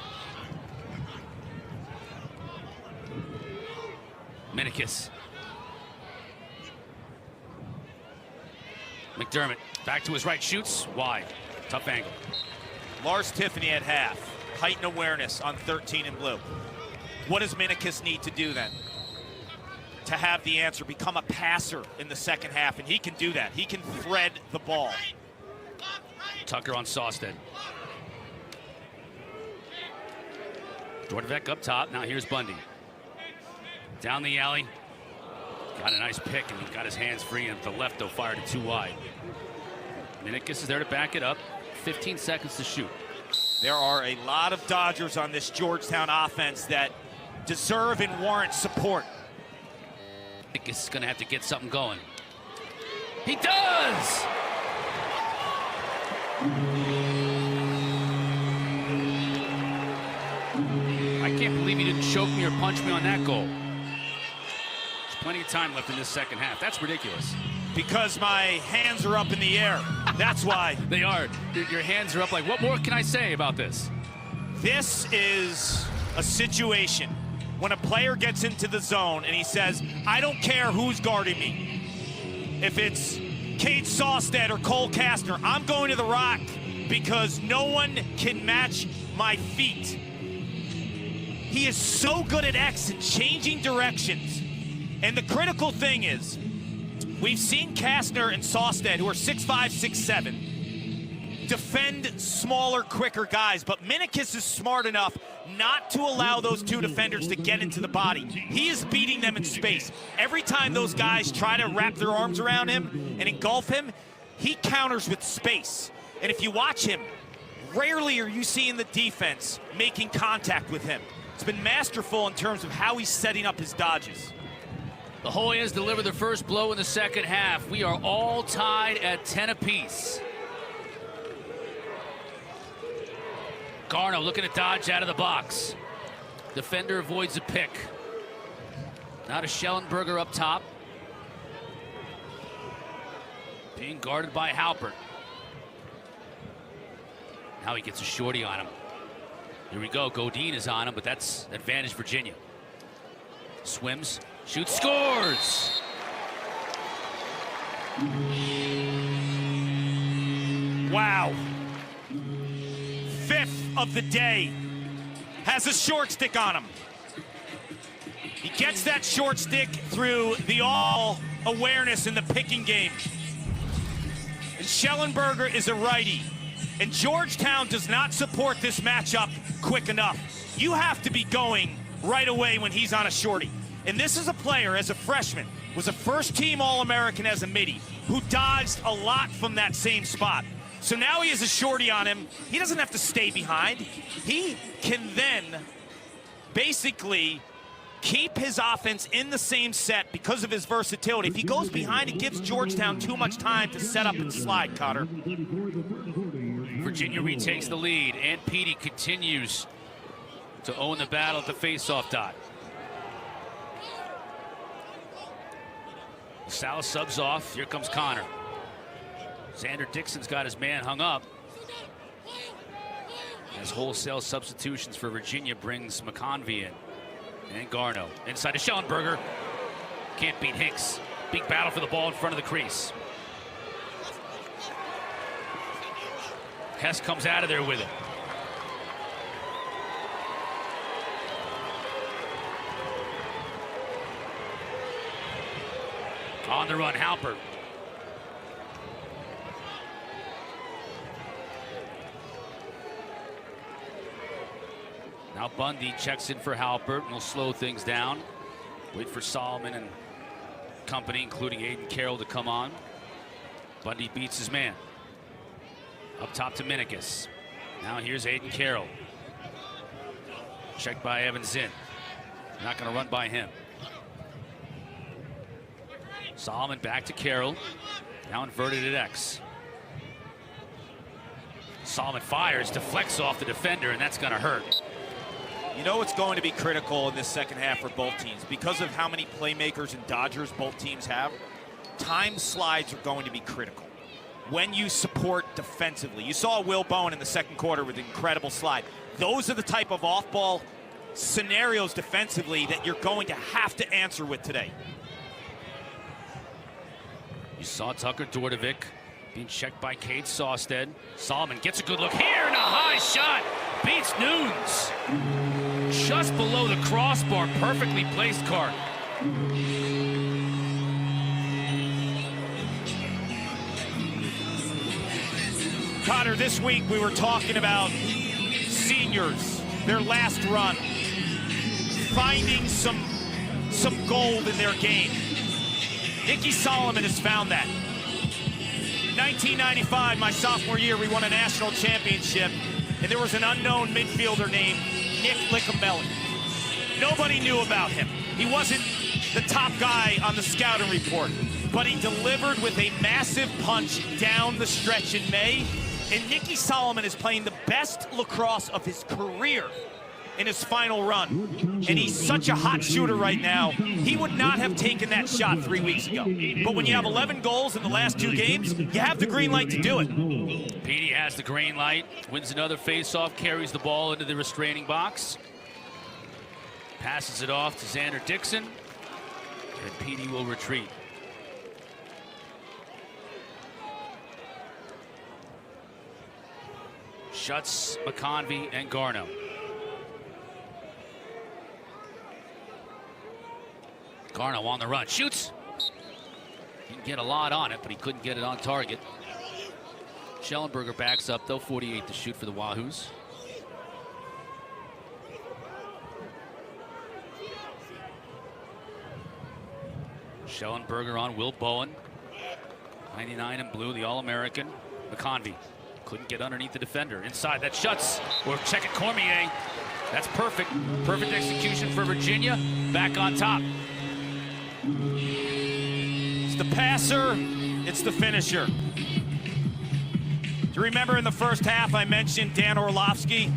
Minikis. McDermott back to his right, shoots wide. Tough angle. Lars Tiffany at half. Height and awareness on 13 in blue. What does Minikis need to do then? To have the answer, become a passer in the second half, and he can do that. He can thread the ball. Tucker on Sawstead. Dordvek up top. Now here's Bundy. Down the alley. Got a nice pick, and he got his hands free, and the left, though, fired it too wide. Minikis is there to back it up. 15 seconds to shoot. There are a lot of Dodgers on this Georgetown offense that deserve and warrant support. Minikis is going to have to get something going. He does! I can't believe he didn't choke me or punch me on that goal. There's plenty of time left in this second half. That's ridiculous. Because my hands are up in the air. That's why. They are. Your hands are up like, what more can I say about this? This is a situation when a player gets into the zone and he says, I don't care who's guarding me. If it's Cade Sawstead or Cole Kastner, I'm going to the rock because no one can match my feet. He is so good at X and changing directions. And the critical thing is, we've seen Kastner and Sawstead, who are 6'5", 6'7", defend smaller, quicker guys, but Minikis is smart enough not to allow those two defenders to get into the body. He is beating them in space. Every time those guys try to wrap their arms around him and engulf him, he counters with space. And if you watch him, rarely are you seeing the defense making contact with him. It's been masterful in terms of how he's setting up his dodges. The Hoyas deliver the first blow in the second half. We are all tied at 10 apiece. Garno looking to dodge out of the box. Defender avoids a pick. Now to Schellenberger up top. Being guarded by Halpert. Now he gets a shorty on him. Here we go. Godin is on him, but that's advantage Virginia. Swims, shoots, scores! Wow. Fifth of the day. Has a short stick on him. He gets that short stick through the all awareness in the picking game. And Schellenberger is a righty. And Georgetown does not support this matchup quick enough. You have to be going right away when he's on a shorty. And this is a player, as a freshman, was a first-team All-American as a midi, who dodged a lot from that same spot. So now he has a shorty on him. He doesn't have to stay behind. He can then basically keep his offense in the same set because of his versatility. If he goes behind, it gives Georgetown too much time to set up and slide, Cotter. Virginia retakes the lead, and Petey continues to own the battle at the faceoff dot. Sal subs off. Here comes Connor. Xander Dixon's got his man hung up. As wholesale substitutions for Virginia brings McConvey in. And Garno inside to Schellenberger. Can't beat Hinks. Big battle for the ball in front of the crease. Hess comes out of there with it. On the run, Halpert. Now Bundy checks in for Halpert, and will slow things down. Wait for Solomon and company, including Aiden Carroll, to come on. Bundy beats his man. Up top to Minikis. Now here's Aiden Carroll. Checked by Evan Zinn. Not going to run by him. Solomon back to Carroll. Now inverted at X. Solomon fires, deflects off the defender, and that's going to hurt. You know what's going to be critical in this second half for both teams? Because of how many playmakers and dodgers both teams have, time slides are going to be critical. When you support defensively. You saw Will Bowen in the second quarter with an incredible slide. Those are the type of off-ball scenarios defensively that you're going to have to answer with today. You saw Tucker Dordevic being checked by Cade Sawstead. Solomon gets a good look here and a high shot. Beats Nunes. Just below the crossbar. Perfectly placed cart. Connor, this week we were talking about seniors, their last run, finding some gold in their game. Nicky Solomon has found that. In 1995, my sophomore year, we won a national championship, and there was an unknown midfielder named Nick Licambelli. Nobody knew about him. He wasn't the top guy on the scouting report, but he delivered with a massive punch down the stretch in May. And Nicky Solomon is playing the best lacrosse of his career in his final run. And he's such a hot shooter right now. He would not have taken that shot 3 weeks ago. But when you have 11 goals in the last 2 games, you have the green light to do it. Petey has the green light, wins another faceoff, carries the ball into the restraining box. Passes it off to Xander Dixon, and Petey will retreat. Shuts McConvey and Garno. Garno on the run, shoots. Didn't get a lot on it, but he couldn't get it on target. Schellenberger backs up, though, 48 to shoot for the Wahoos. Schellenberger on Will Bowen. 99 in blue, the All-American. McConvey couldn't get underneath the defender. Inside, that shuts. Or check it, Cormier. That's perfect. Perfect execution for Virginia. Back on top. It's the passer, it's the finisher. Do you remember in the first half I mentioned Dan Orlovsky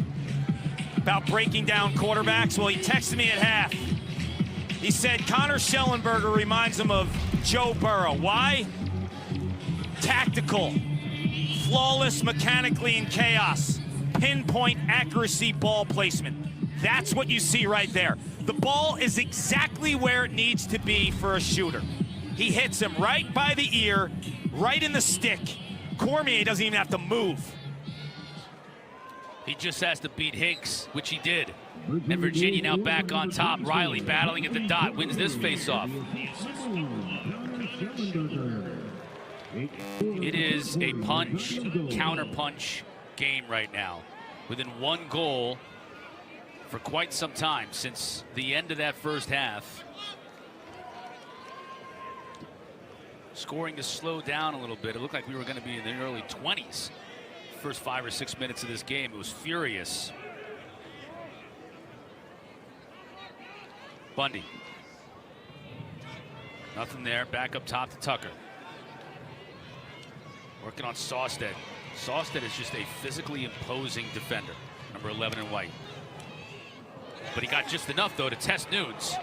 about breaking down quarterbacks? Well, he texted me at half. He said Connor Schellenberger reminds him of Joe Burrow. Why? Tactical, flawless mechanically in chaos, pinpoint accuracy ball placement. That's what you see right there. The ball is exactly where it needs to be for a shooter. He hits him right by the ear, right in the stick. Cormier doesn't even have to move. He just has to beat Hinks, which he did. And Virginia now back on top. Riley battling at the dot, wins this faceoff. It is a punch, counter-punch game right now. Within 1 goal for quite some time, since the end of that first half. Scoring to slow down a little bit. It looked like we were going to be in the early 20s. First 5 or 6 minutes of this game, it was furious. Bundy. Nothing there. Back up top to Tucker. Working on Sawstead. Sawstead is just a physically imposing defender. Number 11 in white. But he got just enough, though, to test Nunes.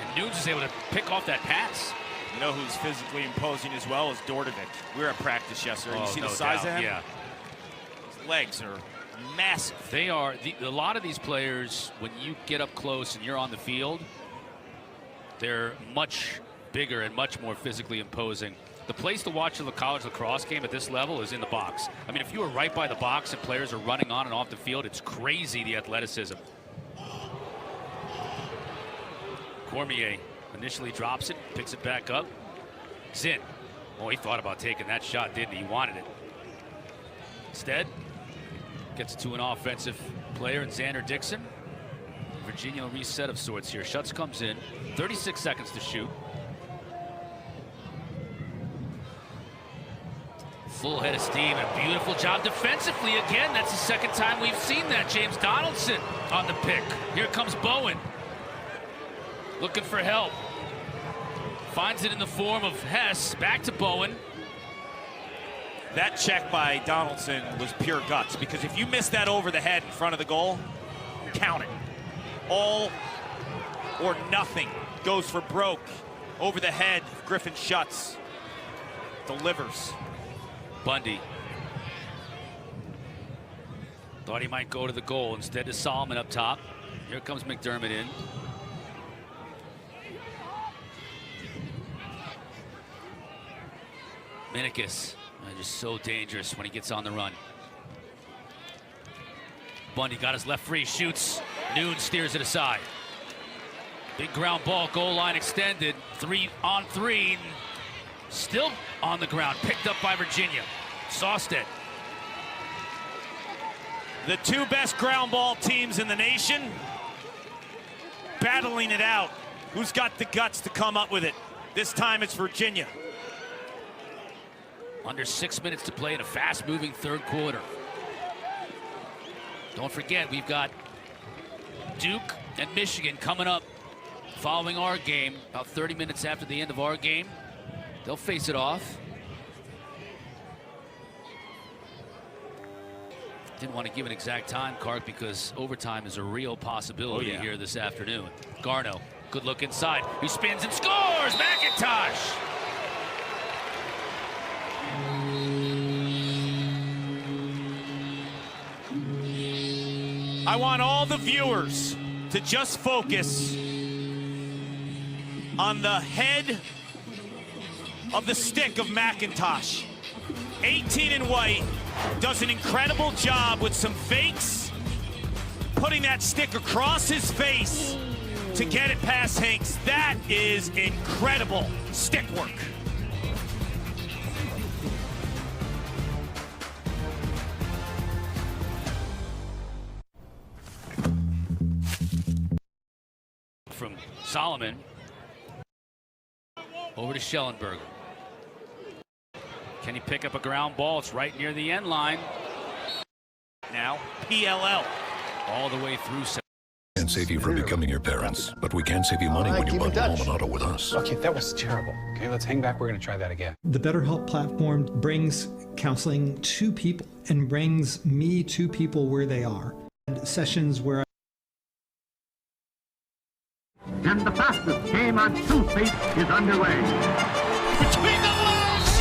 And Nunes is able to pick off that pass. You know who's physically imposing as well is Dordevic. We were at practice yesterday. You see the size of him? Yeah. His legs are massive. They are. A lot of these players, when you get up close and you're on the field, they're much bigger and much more physically imposing. The place to watch a college lacrosse game at this level is in the box. I mean, if you were right by the box and players are running on and off the field, it's crazy, the athleticism. Cormier initially drops it, picks it back up. Zinn. Oh, he thought about taking that shot, didn't he? He wanted it. Instead, gets it to an offensive player in Xander Dixon. Virginia reset of sorts here. Schutz comes in. 36 seconds to shoot. Full head of steam and beautiful job defensively again. That's the second time we've seen that. James Donaldson on the pick. Here comes Bowen. Looking for help. Finds it in the form of Hess. Back to Bowen. That check by Donaldson was pure guts, because if you miss that over the head in front of the goal, count it. All or nothing goes for broke. Over the head, Griffin shuts. Delivers. Bundy. Thought he might go to the goal. Instead to Solomon up top. Here comes McDermott in. Minikis, just so dangerous when he gets on the run. Bundy got his left free, shoots. Noon steers it aside. Big ground ball, goal line extended. 3-on-3. Still on the ground, picked up by Virginia. Sawstead. The two best ground ball teams in the nation battling it out. Who's got the guts to come up with it? This time it's Virginia. Under 6 minutes to play in a fast-moving third quarter. Don't forget, we've got Duke and Michigan coming up following our game. About 30 minutes after the end of our game, they'll face it off. Didn't want to give an exact time, Clark, because overtime is a real possibility here this afternoon. Garno, good look inside. He spins and scores! McIntosh! I want all the viewers to just focus on the head of the stick of McIntosh. 18 in white, does an incredible job with some fakes, putting that stick across his face to get it past Hanks. That is incredible stick work. From Solomon over to Schellenberger. Can he pick up a ground ball? It's right near the end line. Now, PLL. All the way through. Can't save you from becoming your parents, but we can save you money when you bundle home and auto with us. Okay, that was terrible. Okay, let's hang back. We're going to try that again. The BetterHelp platform brings counseling to people and brings me to people where they are. And sessions where And the fastest game on toothpaste is underway. Between the legs!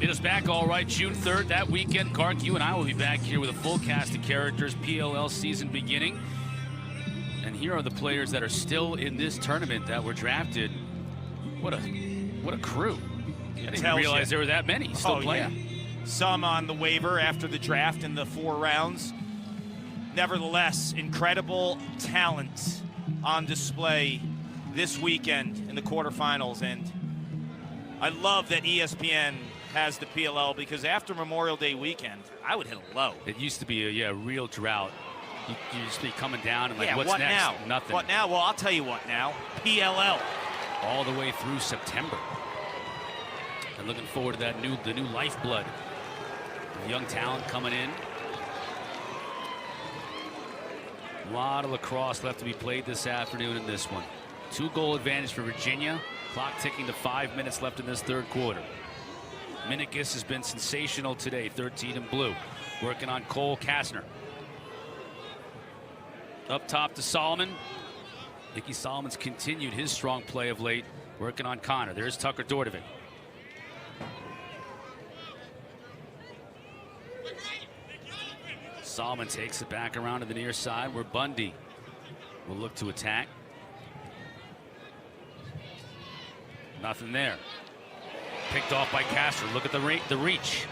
It is back all right, June 3rd. That weekend, Clark, you and I will be back here with a full cast of characters, PLL season beginning. And here are the players that are still in this tournament that were drafted. What a crew. I didn't realize there were that many still playing. Yeah. Some on the waiver after the draft in the 4 rounds. Nevertheless, incredible talent on display this weekend in the quarterfinals. And I love that ESPN has the PLL, because after Memorial Day weekend, I would hit a low. It used to be a real drought. You just be coming down and like, what's what next? Now? Nothing. What now? Well, I'll tell you what now. PLL. All the way through September. And looking forward to that the new lifeblood. Young talent coming in. A lot of lacrosse left to be played this afternoon in this one. 2-goal advantage for Virginia. Clock ticking to 5 minutes left in this third quarter. Minikis has been sensational today, 13 in blue. Working on Cole Kastner. Up top to Solomon. Nicky Solomon's continued his strong play of late, working on Connor. There's Tucker Dordevic. Solomon takes it back around to the near side, where Bundy will look to attack. Nothing there. Picked off by Castro. Look at the reach.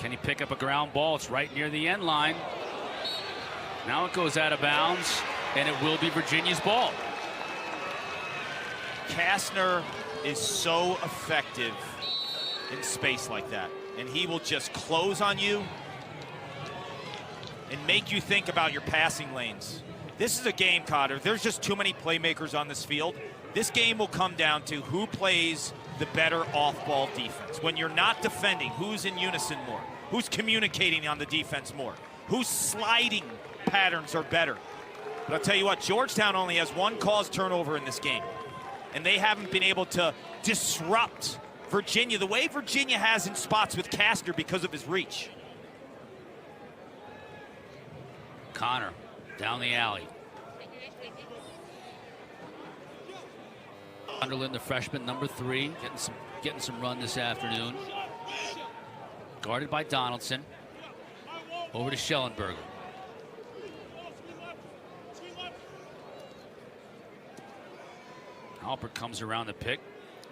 Can he pick up a ground ball? It's right near the end line. Now it goes out of bounds, and it will be Virginia's ball. Kastner is so effective in space like that, and he will just close on you and make you think about your passing lanes. This is a game, Cotter. There's just too many playmakers on this field. This game will come down to who plays the better off-ball defense. When you're not defending, who's in unison more? Who's communicating on the defense more? Whose sliding patterns are better? But I'll tell you what, Georgetown only has one caused turnover in this game. And they haven't been able to disrupt Virginia the way Virginia has in spots with Kastner because of his reach. Connor down the alley. Sunderland, the freshman, number 3, getting some run this afternoon. Guarded by Donaldson. Over to Schellenberger. Alpert comes around the pick.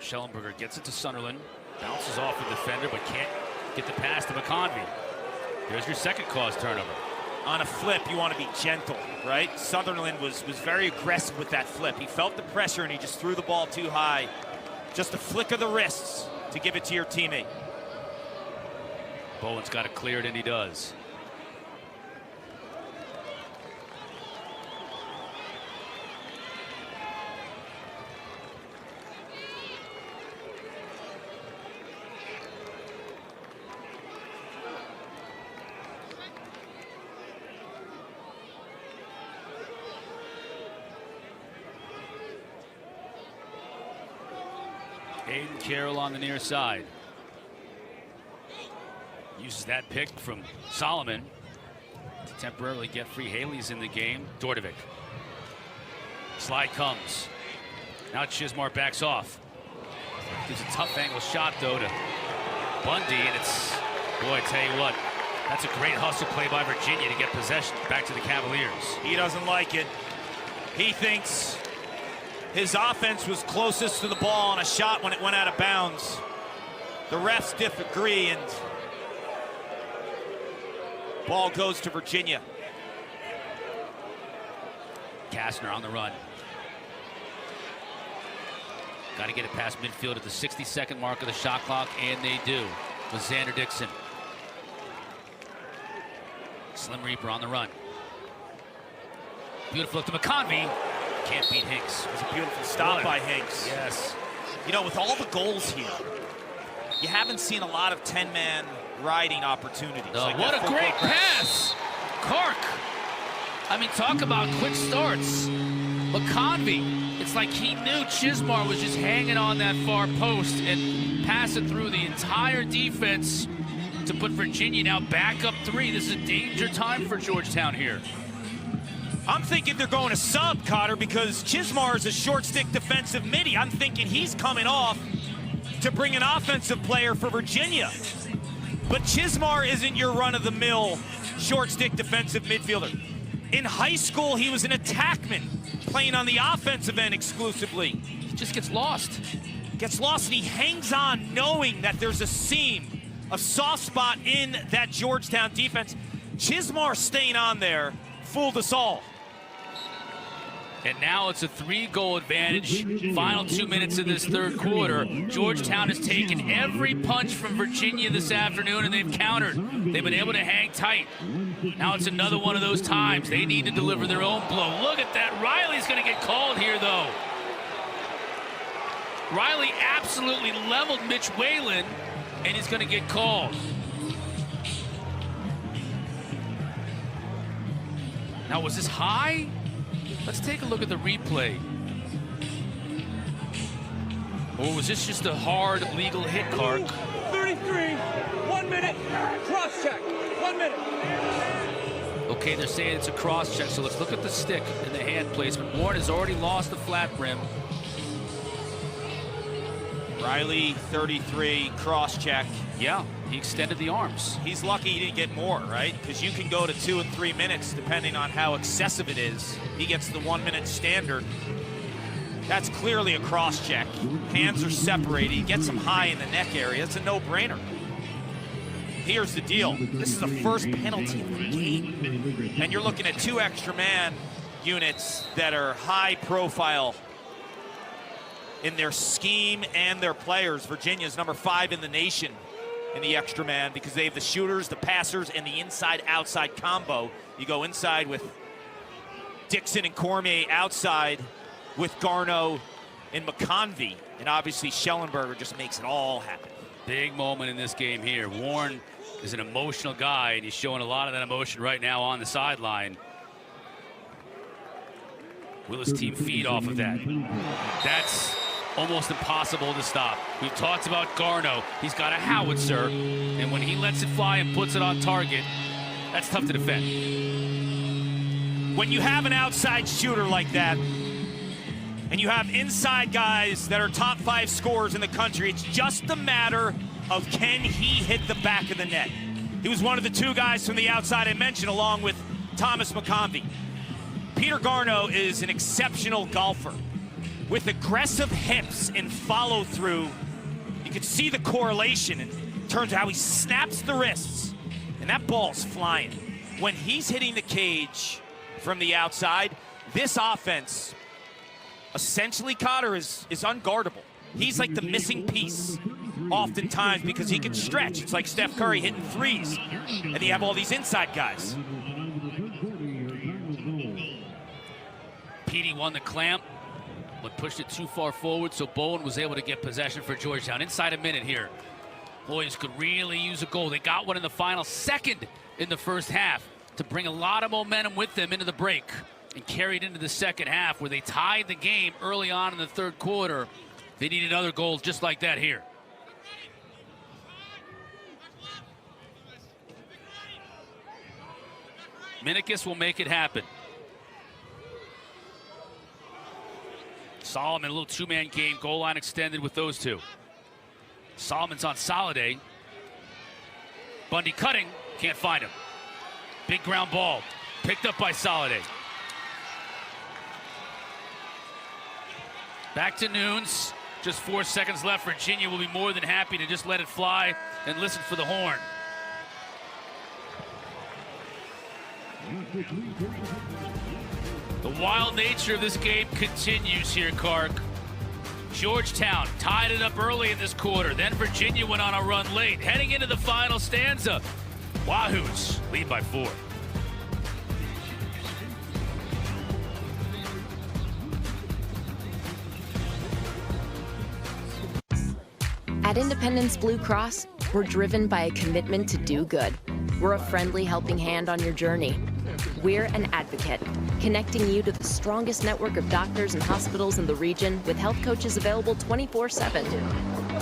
Schellenberger gets it to Sunderland. Bounces off the defender, but can't get the pass to McConvey. There's your second caused turnover. On a flip, you want to be gentle, right? Sunderland was very aggressive with that flip. He felt the pressure and he just threw the ball too high. Just a flick of the wrists to give it to your teammate. Bowen's got it cleared, and he does. Aiden Carroll on the near side. Uses that pick from Solomon to temporarily get free. Haley's in the game. Dordovic. Slide comes. Now Chismar backs off. Gives a tough angle shot, though, to Bundy, and it's, boy, I tell you what, that's a great hustle play by Virginia to get possession back to the Cavaliers. He doesn't like it. He thinks his offense was closest to the ball on a shot when it went out of bounds. The refs disagree, and ball goes to Virginia. Kastner on the run. Got to get it past midfield at the 60-second mark of the shot clock, and they do with Xander Dixon. Slim Reaper on the run. Beautiful look to McConvey. Can't beat Hinks. It was a beautiful stop by Hinks. Yes. You know, with all the goals here, you haven't seen a lot of 10-man riding opportunities. Like what a great pass. Clark. I mean, talk about quick starts. McConvey, it's like he knew Chismar was just hanging on that far post and pass it through the entire defense to put Virginia now back up 3. This is a danger time for Georgetown here. I'm thinking they're going to sub, Cotter, because Chismar is a short stick defensive midi. I'm thinking he's coming off to bring an offensive player for Virginia. But Chismar isn't your run-of-the-mill short stick defensive midfielder. In high school, he was an attackman, playing on the offensive end exclusively. He just gets lost. Gets lost, and he hangs on knowing that there's a seam, a soft spot in that Georgetown defense. Chismar staying on there fooled us all. And now it's a 3-goal advantage. Final 2 minutes of this third quarter. Georgetown has taken every punch from Virginia this afternoon, and they've countered. They've been able to hang tight. Now it's another one of those times. They need to deliver their own blow. Look at that. Riley's going to get called here, though. Riley absolutely leveled Mitch Whalen, and he's going to get called. Now, was this high? Let's take a look at the replay. Or was this just a hard legal hit, Clark? 33, 1 minute, cross check, 1 minute. Okay, they're saying it's a cross check, so let's look at the stick and the hand placement. Warren has already lost the flat brim. Riley, 33, cross check. Yeah, he extended the arms. He's lucky he didn't get more, right? Because you can go to 2 and 3 minutes depending on how excessive it is. He gets the 1 minute standard. That's clearly a cross check. Hands are separated. He gets him high in the neck area. It's a no-brainer. Here's the deal. This is the first penalty of the game. And you're looking at 2 extra man units that are high profile in their scheme and their players. Virginia's number 5 in the nation in the extra man because they have the shooters, the passers, and the inside-outside combo. You go inside with Dixon and Cormier, outside with Garneau and McConvey, and obviously Schellenberger just makes it all happen. Big moment in this game here. Warren is an emotional guy, and he's showing a lot of that emotion right now on the sideline. Will his team feed off of that? That's almost impossible to stop. We've talked about Garno. He's got a howitzer, and when he lets it fly and puts it on target, that's tough to defend. When you have an outside shooter like that, and you have inside guys that are top 5 scorers in the country, it's just a matter of can he hit the back of the net. He was one of the 2 guys from the outside I mentioned, along with Thomas McConvey. Peter Garno is an exceptional golfer with aggressive hips and follow through. You can see the correlation in terms of how he snaps the wrists, and that ball's flying. When he's hitting the cage from the outside, this offense, essentially, Cotter, is unguardable. He's like the missing piece oftentimes because he can stretch. It's like Steph Curry hitting threes, and you have all these inside guys. Petey won the clamp, but pushed it too far forward, so Bowen was able to get possession for Georgetown. Inside a minute here. Boys could really use a goal. They got one in the final second in the first half to bring a lot of momentum with them into the break and carried into the second half where they tied the game early on in the third quarter. They need another goal just like that here. Minikis will make it happen. Solomon, a little 2-man game, goal line extended with those 2. Solomon's on Soliday. Bundy cutting, can't find him. Big ground ball, picked up by Soliday. Back to Nunes, just 4 seconds left. Virginia will be more than happy to just let it fly and listen for the horn. The wild nature of this game continues here, Kark. Georgetown tied it up early in this quarter. Then Virginia went on a run late. Heading into the final stanza, Wahoos lead by 4. At Independence Blue Cross, we're driven by a commitment to do good. We're a friendly helping hand on your journey. We're an advocate, connecting you to the strongest network of doctors and hospitals in the region with health coaches available 24/7.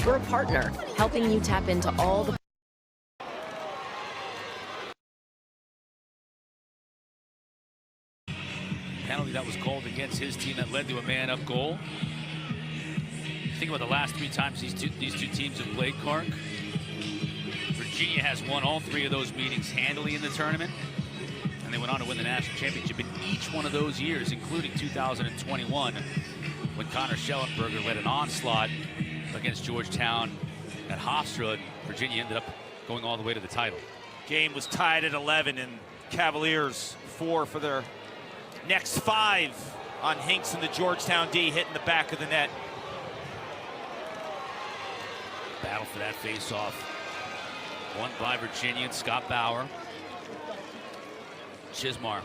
We're a partner, helping you tap into all the penalty that was called against his team that led to a man-up goal. Think about the last 3 times these two teams have played, Kark. Virginia has won all 3 of those meetings handily in the tournament, and they went on to win the national championship in each one of those years, including 2021, when Connor Schellenberger led an onslaught against Georgetown at Hofstra. Virginia ended up going all the way to the title. Game was tied at 11, and Cavaliers 4 for their next 5 on Hinks and the Georgetown D hitting the back of the net. Battle for that face-off. Won by Virginia and Scott Bauer. Chismar.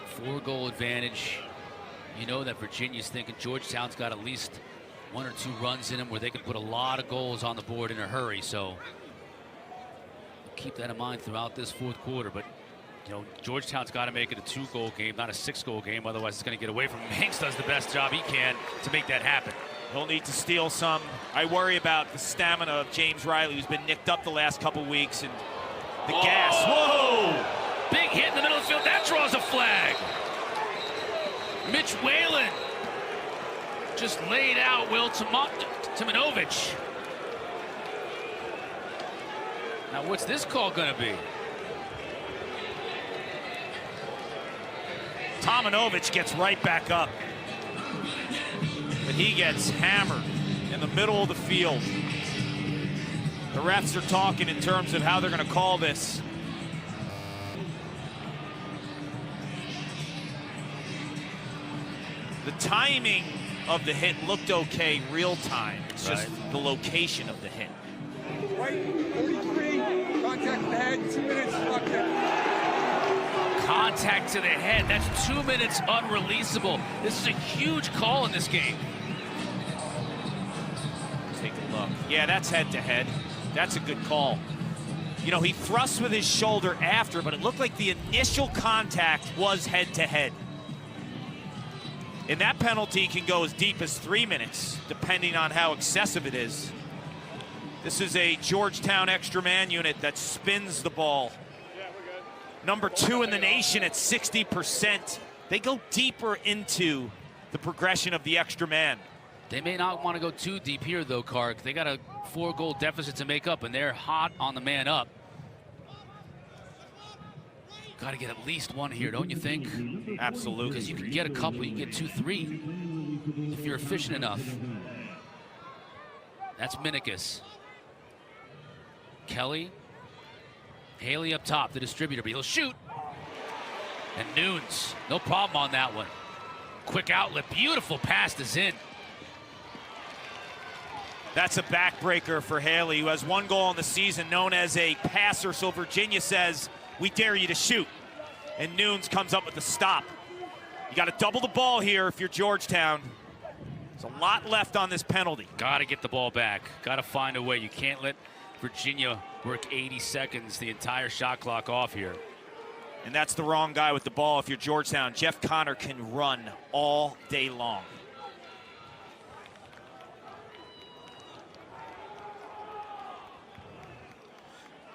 Four-goal advantage. You know that Virginia's thinking Georgetown's got at least 1 or 2 runs in them where they can put a lot of goals on the board in a hurry. So keep that in mind throughout this fourth quarter. But you know, Georgetown's got to make it a 2-goal game, not a 6-goal game. Otherwise, it's going to get away from him. Hinks does the best job he can to make that happen. He'll need to steal some. I worry about the stamina of James Riley, who's been nicked up the last couple weeks, and the gas. Whoa! Big hit in the middle of the field. That draws a flag. Mitch Whalen just laid out Will Timonovich. Now, what's this call going to be? Tomanovich gets right back up, but he gets hammered in the middle of the field. The refs are talking in terms of how they're going to call this. The timing of the hit looked okay real time. It's just the location of the hit. Right, 43, contact the head, 2 minutes, locked in. Contact to the head. That's 2 minutes unreleasable. This is a huge call in this game. Take a look. Yeah, that's head to head. That's a good call. You know, he thrusts with his shoulder after, but it looked like the initial contact was head-to-head. And that penalty can go as deep as 3 minutes, depending on how excessive it is. This is a Georgetown extra man unit that spins the ball. Number 2 in the nation at 60%. They go deeper into the progression of the extra man. They may not want to go too deep here, though, Kark. They got a 4-goal deficit to make up, and they're hot on the man up. Got to get at least one here, don't you think? Absolutely. Because you can get a couple, you can get 2, 3 if you're efficient enough. That's Minikis. Kelly. Haley up top, the distributor, but he'll shoot. And Nunes, no problem on that one. Quick outlet, beautiful pass to Zinn. That's a backbreaker for Haley, who has 1 goal in the season, known as a passer. So Virginia says, we dare you to shoot. And Nunes comes up with the stop. You got to double the ball here if you're Georgetown. There's a lot left on this penalty. Got to get the ball back. Got to find a way. You can't let Virginia work 80 seconds, the entire shot clock off here. And that's the wrong guy with the ball if you're Georgetown. Jeff Connor can run all day long.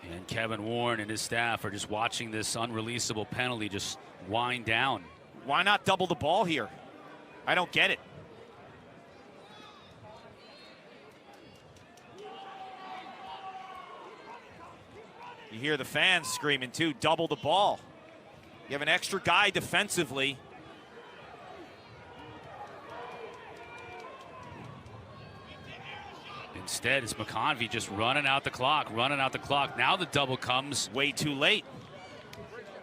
And Kevin Warren and his staff are just watching this unreleasable penalty just wind down. Why not double the ball here? I don't get it. You hear the fans screaming too, double the ball. You have an extra guy defensively. Instead, it's McConvey just running out the clock. Now the double comes. Way too late.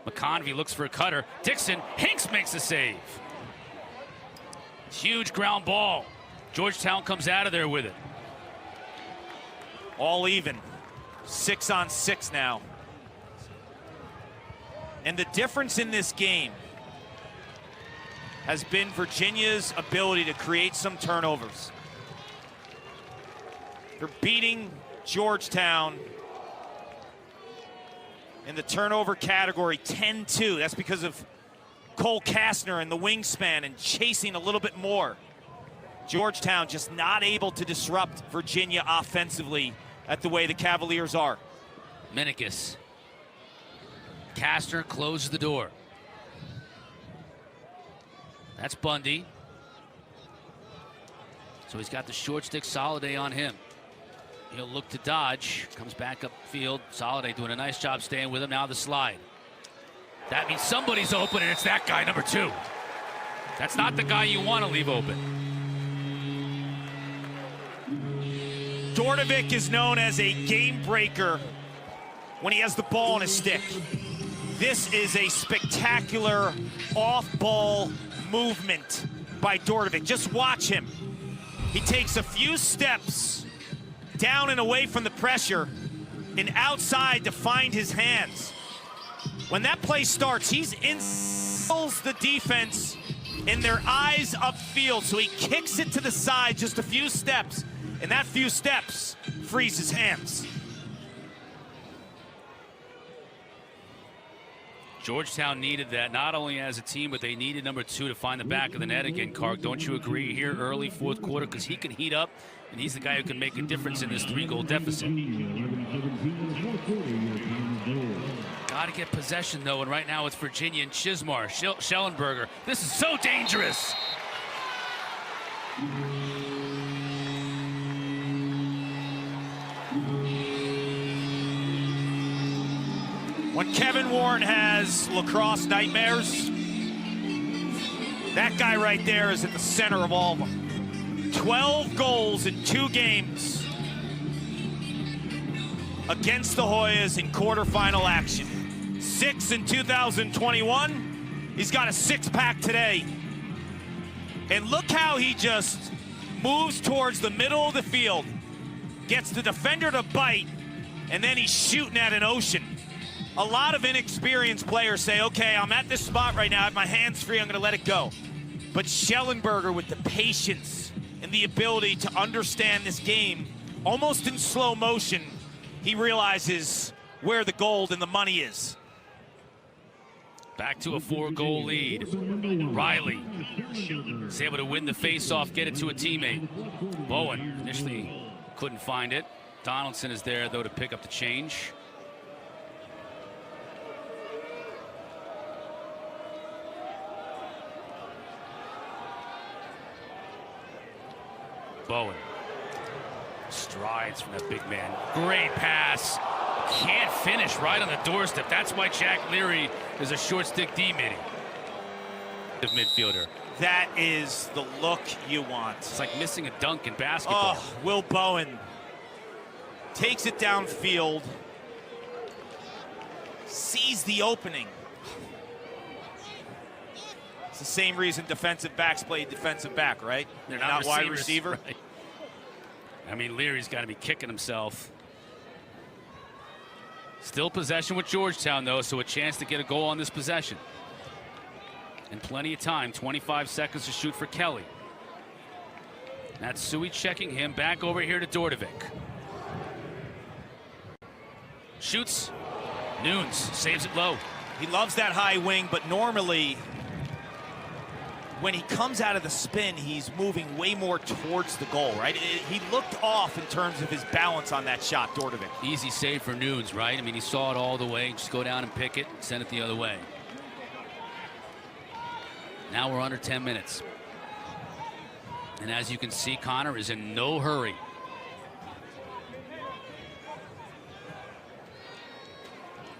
McConvey looks for a cutter. Dixon, Hinks makes the save. Huge ground ball. Georgetown comes out of there with it. All even. 6-on-6 now. And the difference in this game has been Virginia's ability to create some turnovers. They're beating Georgetown in the turnover category 10-2. That's because of Cole Kastner and the wingspan and chasing a little bit more. Georgetown just not able to disrupt Virginia offensively at the way the Cavaliers are. Minikis. Kastner closes the door. That's Bundy. So he's got the short stick Soliday on him. He'll look to dodge. Comes back upfield. Soliday doing a nice job staying with him. Now the slide. That means somebody's open, and it's that guy, number 2. That's not the guy you want to leave open. Dordovic is known as a game breaker when he has the ball on his stick. This is a spectacular off-ball movement by Dordovic. Just watch him. He takes a few steps down and away from the pressure and outside to find his hands. When that play starts, he's installs the defense in their eyes upfield, so he kicks it to the side just a few steps, and that few steps frees his hands. Georgetown needed that, not only as a team, but they needed number 2 to find the back of the net again, Kark. Don't you agree here early fourth quarter? Because he can heat up, and he's the guy who can make a difference in this 3-goal deficit. Got to get possession, though, and right now it's Virginia and Chismar. Schellenberger. This is so dangerous. When Kevin Warren has lacrosse nightmares, that guy right there is at the center of all of them. 12 goals in 2 games against the Hoyas in quarterfinal action. 6 in 2021. He's got a 6-pack today. And look how he just moves towards the middle of the field, gets the defender to bite, and then he's shooting at an ocean. A lot of inexperienced players say, okay, I'm at this spot right now, I have my hands free, I'm gonna let it go. But Schellenberger, with the patience and the ability to understand this game, almost in slow motion, he realizes where the gold and the money is. Back to a 4-goal lead. Riley is able to win the face-off, get it to a teammate. Bowen initially couldn't find it. Donaldson is there, though, to pick up the change. Bowen strides from that big man. Great pass. Can't finish right on the doorstep. That's why Jack Leary is a short stick D midi. The midfielder. That is the look you want. It's like missing a dunk in basketball. Oh, Will Bowen takes it downfield, sees the opening. It's the same reason defensive backs play defensive back, right? They're not wide receiver. Right. I mean, Leary's got to be kicking himself. Still possession with Georgetown, though, so a chance to get a goal on this possession. And plenty of time, 25 seconds to shoot for Kelly. Natsui checking him back over here to Dordovic. Shoots. Nunes saves it low. He loves that high wing, but normally when he comes out of the spin, he's moving way more towards the goal, right? He looked off in terms of his balance on that shot, Dordovic. Easy save for Nunes, right? I mean, he saw it all the way. Just go down and pick it, send it the other way. Now we're under 10 minutes. And as you can see, Connor is in no hurry.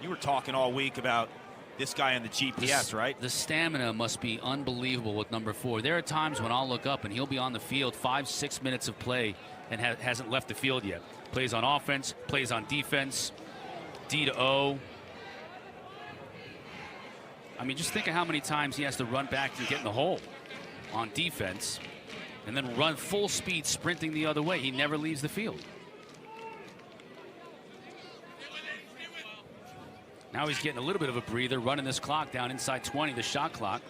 You were talking all week about this guy on the GPS, right? The stamina must be unbelievable with number 4. There are times when I'll look up and he'll be on the field 5-6 minutes of play and hasn't left the field yet. Plays on offense, plays on defense, D to O. I mean, just think of how many times he has to run back and get in the hole on defense and then run full speed sprinting the other way. He never leaves the field. Now he's getting a little bit of a breather, running this clock down inside 20, the shot clock,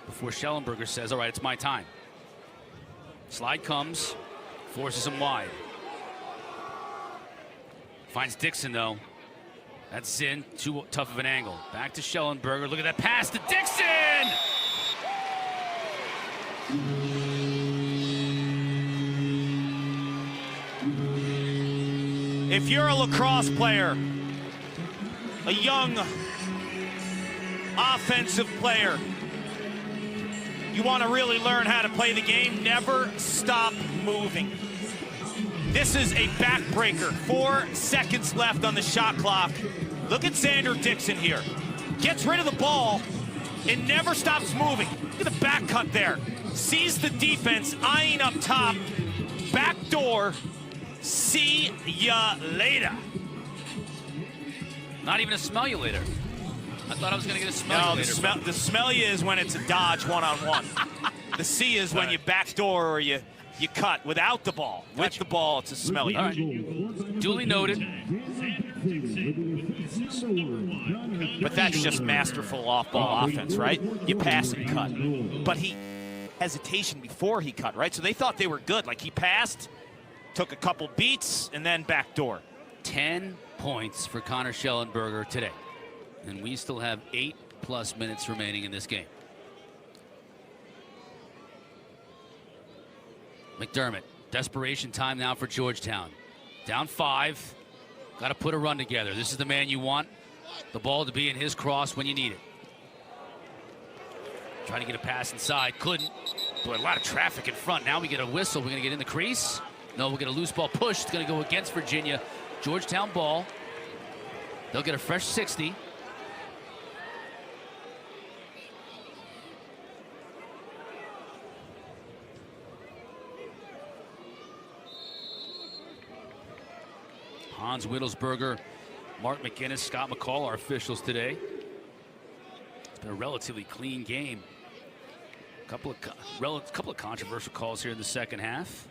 before Schellenberger says, all right, it's my time. Slide comes, forces him wide. Finds Dixon, though. That's in, too tough of an angle. Back to Schellenberger. Look at that pass to Dixon! If you're a lacrosse player, a young offensive player, you want to really learn how to play the game, never stop moving. This is a backbreaker. 4 seconds left on the shot clock. Look at Xander Dixon here. Gets rid of the ball and never stops moving. Look at the back cut there. Sees the defense eyeing up top. Back door. See ya later. Not even a smell you later. I thought I was going to get a smell you later. No, the smell you is when it's a dodge one-on-one. The see is when you backdoor or you cut without the ball. With the ball, it's a smell you. All right. Duly noted. But that's just masterful off-ball offense, right? You pass and cut. But he hesitation before he cut, right? So they thought they were good. Like he passed, took a couple beats, and then backdoor. 10 points for Connor Schellenberger today. And we still have 8+ minutes remaining in this game. McDermott, desperation time now for Georgetown. Down 5, got to put a run together. This is the man you want the ball to be in his cross when you need it. Trying to get a pass inside, couldn't. Boy, a lot of traffic in front. Now we get a whistle. We're going to get in the crease. No, we'll get a loose ball push. It's going to go against Virginia. Georgetown ball. They'll get a fresh 60. Hans Wittelsberger, Mark McGinnis, Scott McCall, our officials today. It's been a relatively clean game. Couple of controversial calls here in the second half.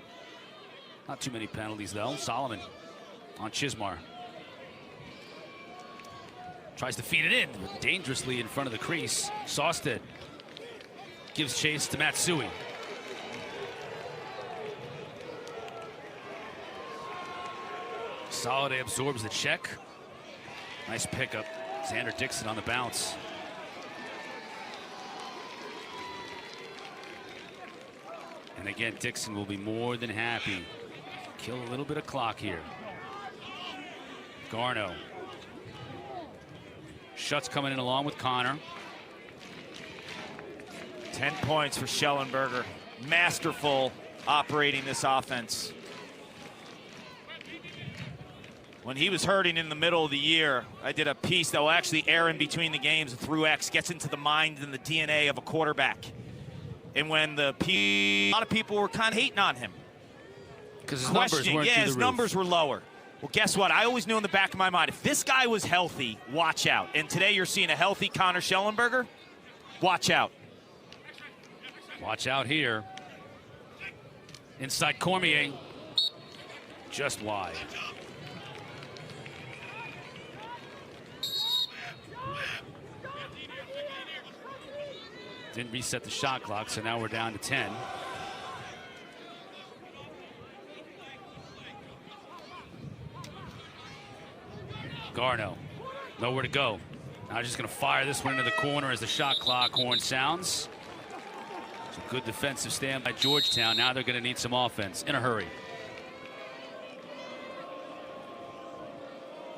Not too many penalties, though. Solomon on Chismar. Tries to feed it in, dangerously in front of the crease. Sawstead gives chase to Matsui. Soliday absorbs the check. Nice pickup. Xander Dixon on the bounce. And again, Dixon will be more than happy. Kill a little bit of clock here. Garno. Schutz coming in along with Connor. 10 points for Schellenberger. Masterful operating this offense. When he was hurting in the middle of the year, I did a piece that will actually air in between the games through X, gets into the mind and the DNA of a quarterback. And when a lot of people were kind of hating on him. Because his numbers weren't his numbers were lower. Well, guess what? I always knew in the back of my mind, if this guy was healthy, watch out. And today you're seeing a healthy Connor Schellenberger, watch out. Watch out here. Inside Cormier, just wide. Didn't reset the shot clock, so now we're down to 10. Garno, nowhere to go. Now just gonna fire this one into the corner as the shot clock horn sounds. It's a good defensive stand by Georgetown. Now they're gonna need some offense in a hurry.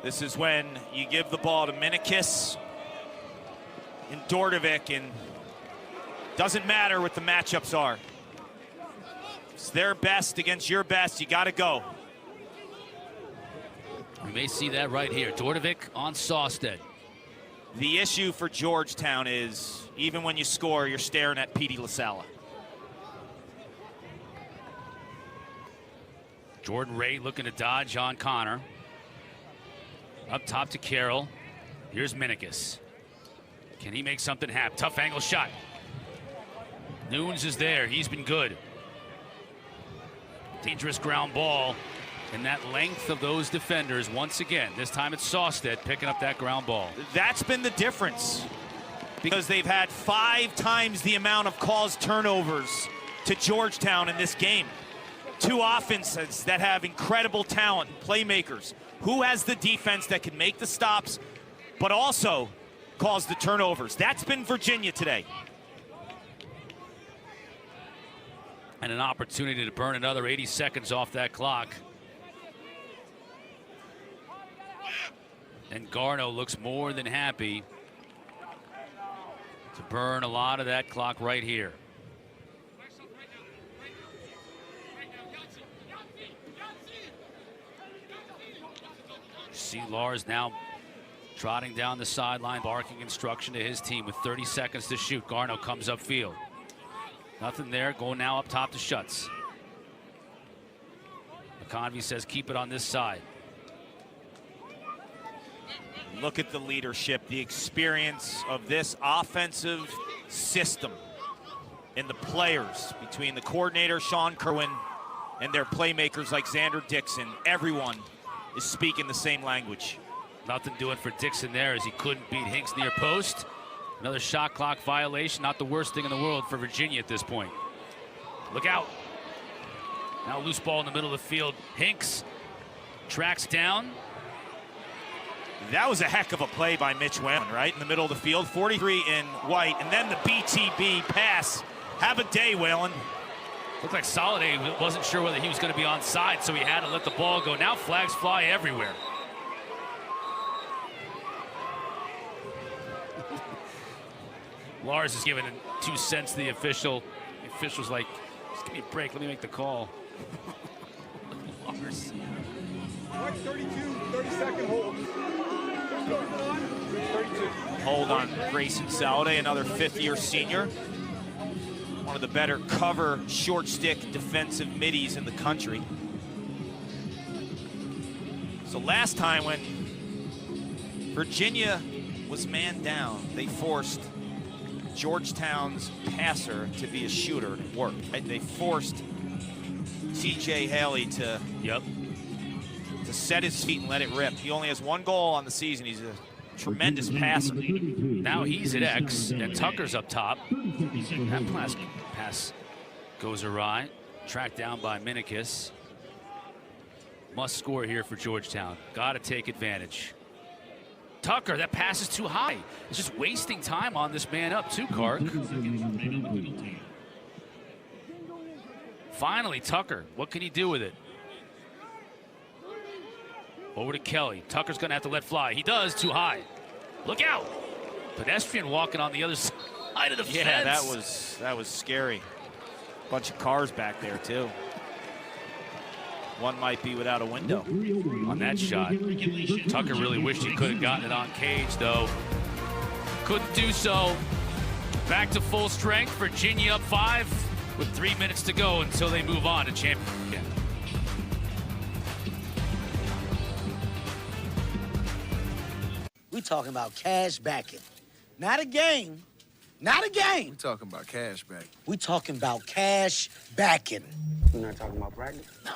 This is when you give the ball to Minikis and Dordovic, and doesn't matter what the matchups are. It's their best against your best. You got to go. We may see that right here. Dordovic on Sawstead. The issue for Georgetown is even when you score, you're staring at Petey LaSala. Jordan Ray looking to dodge on Connor. Up top to Carroll. Here's Minikis. Can he make something happen? Tough angle shot. Nunes is there. He's been good. Dangerous ground ball. And that length of those defenders, once again, this time it's Sawstead picking up that ground ball. That's been the difference. Because they've had 5 times the amount of caused turnovers to Georgetown in this game. 2 offenses that have incredible talent, playmakers. Who has the defense that can make the stops, but also cause the turnovers? That's been Virginia today. And an opportunity to burn another 80 seconds off that clock. And Garno looks more than happy to burn a lot of that clock right here. See Lars now trotting down the sideline, barking instruction to his team with 30 seconds to shoot. Garno comes upfield. Nothing there, going now up top to Schutz. McConvey says keep it on this side. Look at the leadership, the experience of this offensive system and the players between the coordinator, Sean Kerwin, and their playmakers like Xander Dixon. Everyone is speaking the same language. Nothing doing for Dixon there as he couldn't beat Hinks near post. Another shot clock violation, not the worst thing in the world for Virginia at this point. Look out. Now loose ball in the middle of the field. Hinks tracks down. That was a heck of a play by Mitch Whalen, right? In the middle of the field, 43 in white, and then the BTB pass. Have a day, Whalen. Looked like Soliday wasn't sure whether he was going to be onside, so he had to let the ball go. Now flags fly everywhere. Lars is giving 2 cents to the official. The official's like, just give me a break, let me make the call. Lars. 32, 30-second hold. Hold on Grayson Soliday, another 5th-year senior. One of the better cover short stick defensive middies in the country. So last time when Virginia was man down, they forced Georgetown's passer to be a shooter. It worked. They forced C.J. Haley to set his feet and let it rip. He only has 1 goal on the season. He's a tremendous passer. Now he's at X, and Tucker's up top. That pass goes awry. Tracked down by Minikis. Must score here for Georgetown. Got to take advantage. Tucker, that pass is too high. It's just wasting time on this man up too, Clark. Finally, Tucker. What can he do with it? Over to Kelly. Tucker's going to have to let fly. He does, too high. Look out. Pedestrian walking on the other side of the fence. Yeah, that was scary. Bunch of cars back there, too. One might be without a window. On that shot. Tucker really wished he could have gotten it on cage, though. Couldn't do so. Back to full strength. Virginia up 5 with 3 minutes to go until they move on to championship. We talking about cash backing. Not a game. Not a game. We talking about cash back. We talking about cash backing. We're not talking about practice? No.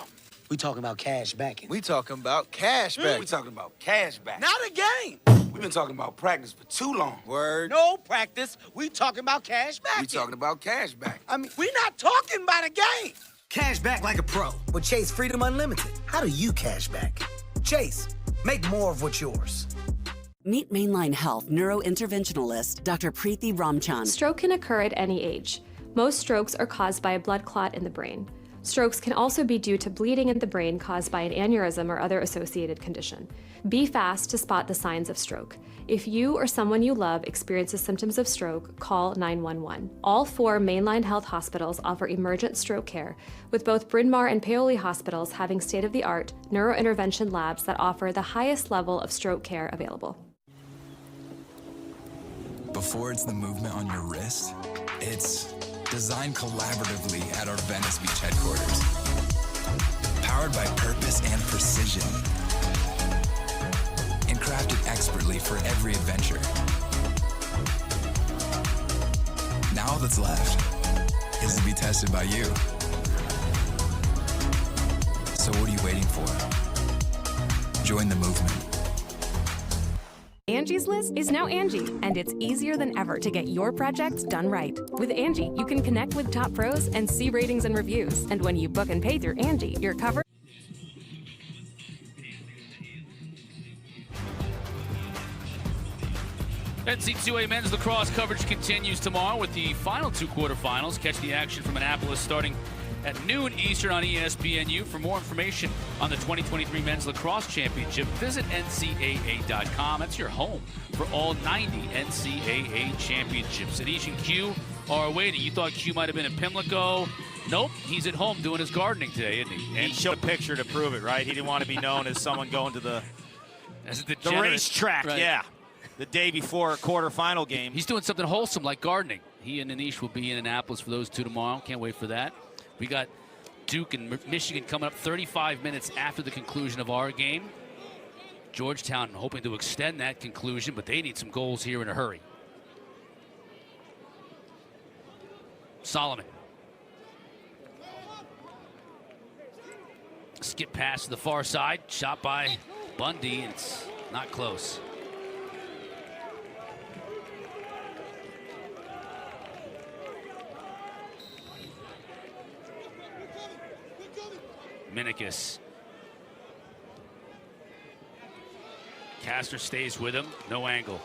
We talking about cash backing. We talking about cash back. We talking about cash back. Not a game. We've been talking about practice for too long. Word. No practice. We talking about cash backing. We talking about cash back. I mean, we not talking about a game. Cash back like a pro with Chase Freedom Unlimited. How do you cash back? Chase, make more of what's yours. Meet Mainline Health neurointerventionalist Dr. Preeti Ramchan. Stroke can occur at any age. Most strokes are caused by a blood clot in the brain. Strokes can also be due to bleeding in the brain caused by an aneurysm or other associated condition. Be fast to spot the signs of stroke. If you or someone you love experiences symptoms of stroke, call 911. All 4 Mainline Health hospitals offer emergent stroke care, with both Bryn Mawr and Paoli hospitals having state-of-the-art neurointervention labs that offer the highest level of stroke care available. Before it's the movement on your wrist, it's designed collaboratively at our Venice Beach headquarters. Powered by purpose and precision. And crafted expertly for every adventure. Now all that's left is to be tested by you. So what are you waiting for? Join the movement. Angie's List is now Angie, and it's easier than ever to get your projects done right. With Angie, you can connect with top pros and see ratings and reviews. And when you book and pay through Angie, you're covered. NCAA men's lacrosse coverage continues tomorrow with the final 2 quarterfinals. Catch the action from Annapolis starting at noon Eastern on ESPNU. For more information on the 2023 Men's Lacrosse Championship, visit NCAA.com. That's your home for all 90 NCAA championships. Anish and Q are waiting. You thought Q might have been in Pimlico. Nope, he's at home doing his gardening today, isn't he? And he showed a picture to prove it, right? He didn't want to be known as someone going to the racetrack, right. Yeah. The day before a quarterfinal game. He's doing something wholesome like gardening. He and Anish will be in Annapolis for those 2 tomorrow. Can't wait for that. We got Duke and Michigan coming up 35 minutes after the conclusion of our game. Georgetown hoping to extend that conclusion, but they need some goals here in a hurry. Solomon. Skip pass to the far side. Shot by Bundy. It's not close. Minikis. Castor stays with him. No angle.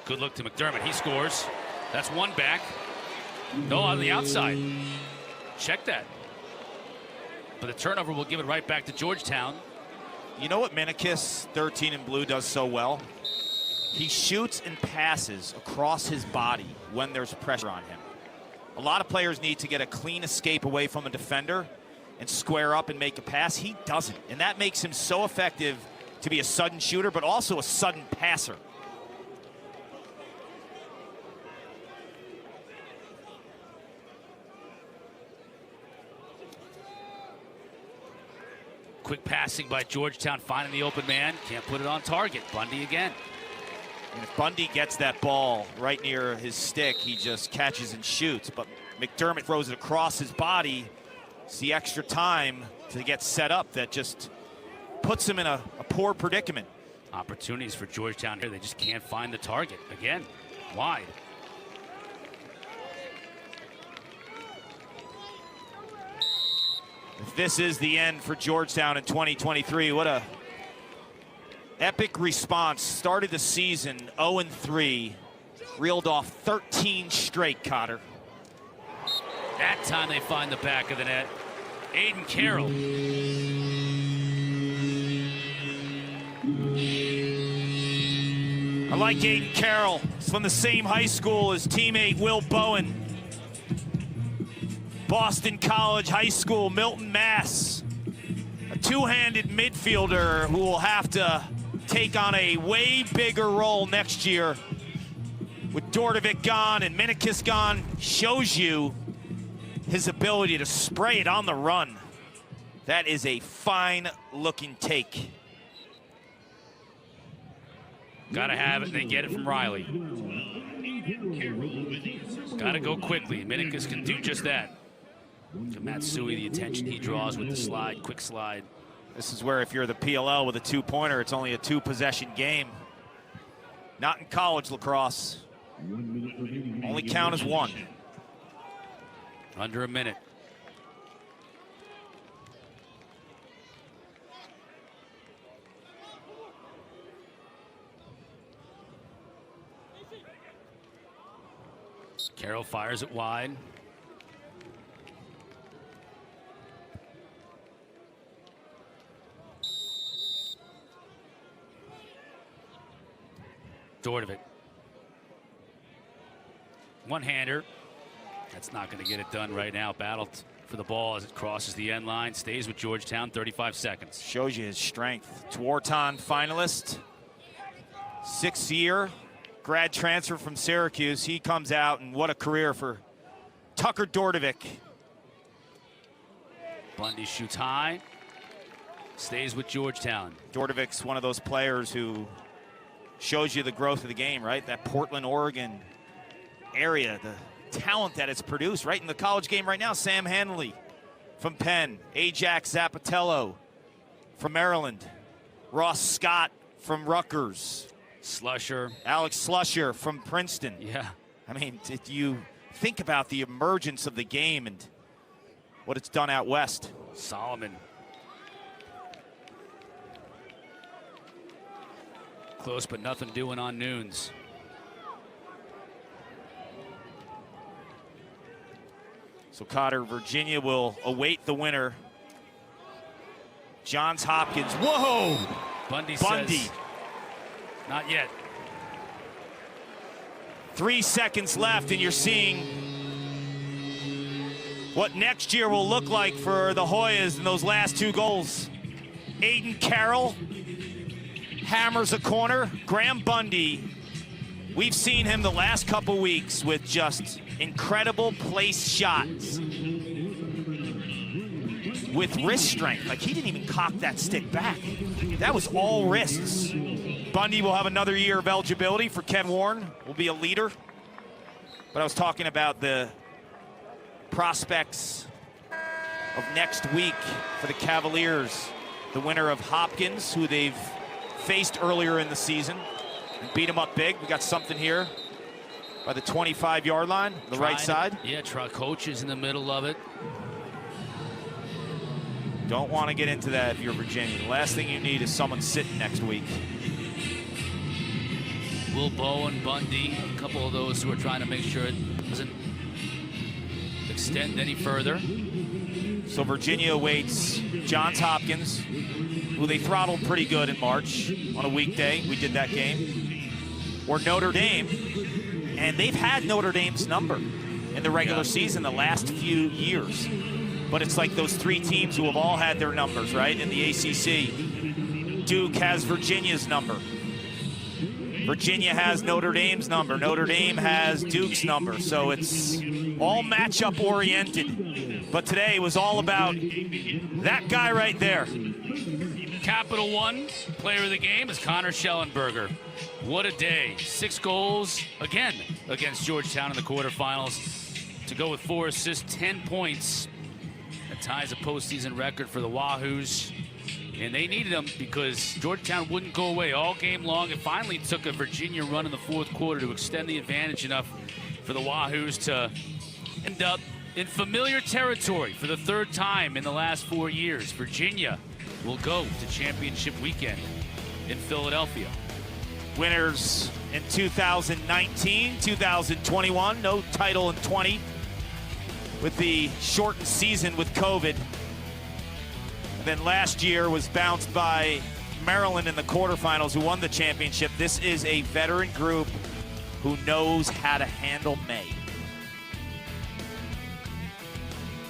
Good look to McDermott. He scores. That's one back. No, on the outside. Check that. But the turnover will give it right back to Georgetown. You know what Minikis, 13 in blue, does so well? He shoots and passes across his body when there's pressure on him. A lot of players need to get a clean escape away from a defender and square up and make a pass. He doesn't, and that makes him so effective to be a sudden shooter, but also a sudden passer. Quick passing by Georgetown, finding the open man. Can't put it on target. Bundy again. And if Bundy gets that ball right near his stick, he just catches and shoots. But McDermott throws it across his body. It's the extra time to get set up that just puts him in a poor predicament. Opportunities for Georgetown here. They just can't find the target. Again, wide. if this is the end for Georgetown in 2023. What a epic response. Started the season 0-3, reeled off 13 straight, Cotter. That time they find the back of the net. Aiden Carroll. I like Aiden Carroll. He's from the same high school as teammate Will Bowen. Boston College High School, Milton, Mass. A two-handed midfielder who will have to take on a way bigger role next year. With Dordovic gone and Minikis gone, shows you his ability to spray it on the run. That is a fine-looking take. Gotta have it, and they get it from Riley. Gotta go quickly. Minikis can do just that. To Matsui, the attention he draws with the slide, quick slide. This is where if you're the PLL with a two-pointer, it's only a two-possession game. Not in college lacrosse. Only count as one. Under a minute. Carroll fires it wide. Dordovic. One-hander. That's not going to get it done right now. Battle for the ball as it crosses the end line. Stays with Georgetown, 35 seconds. Shows you his strength. Tuorton finalist. 6th year. Grad transfer from Syracuse. He comes out, and what a career for Tucker Dordovic. Bundy shoots high. Stays with Georgetown. Dordovic's one of those players who shows you the growth of the game, right? That Portland, Oregon area, the talent that it's produced right in the college game right now. Sam Hanley from Penn, Ajax Zapatello from Maryland, Ross Scott from Rutgers, Alex Slusher from Princeton. Yeah. I mean, did you think about the emergence of the game and what it's done out west? Solomon. Close, but nothing doing on Nunes. So Cotter, Virginia will await the winner. Johns Hopkins. Whoa! Bundy says, not yet. 3 seconds left, and you're seeing what next year will look like for the Hoyas in those last 2 goals. Aiden Carroll hammers a corner. Graham Bundy, we've seen him the last couple weeks with just incredible place shots with wrist strength. Like, he didn't even cock that stick back. That was all wrists. Bundy will have another year of eligibility for Ken Warren, will be a leader. But I was talking about the prospects of next week for the Cavaliers. The winner of Hopkins, who they've faced earlier in the season and beat him up big. We got something here by the 25-yard line, the right side. Yeah, coach is in the middle of it. Don't want to get into that if you're Virginia. The last thing you need is someone sitting next week. Will Bowen, Bundy, a couple of those who are trying to make sure it doesn't extend any further. So Virginia awaits Johns Hopkins, who they throttled pretty good in March on a weekday. We did that game. Or Notre Dame. And they've had Notre Dame's number in the regular season the last few years. But it's like those 3 teams who have all had their numbers, right? In the ACC. Duke has Virginia's number. Virginia has Notre Dame's number. Notre Dame has Duke's number. So it's all matchup oriented. But today was all about that guy right there. Capital One player of the game is Connor Schellenberger. What a day. 6 goals again against Georgetown in the quarterfinals. To go with 4 assists, 10 points. That ties a postseason record for the Wahoos. And they needed him because Georgetown wouldn't go away all game long. It finally took a Virginia run in the 4th quarter to extend the advantage enough for the Wahoos to end up In familiar territory for the third time in the last 4 years, Virginia will go to championship weekend in Philadelphia. Winners in 2019, 2021, no title in 20 with the shortened season with COVID. And then last year was bounced by Maryland in the quarterfinals, who won the championship. This is a veteran group who knows how to handle May.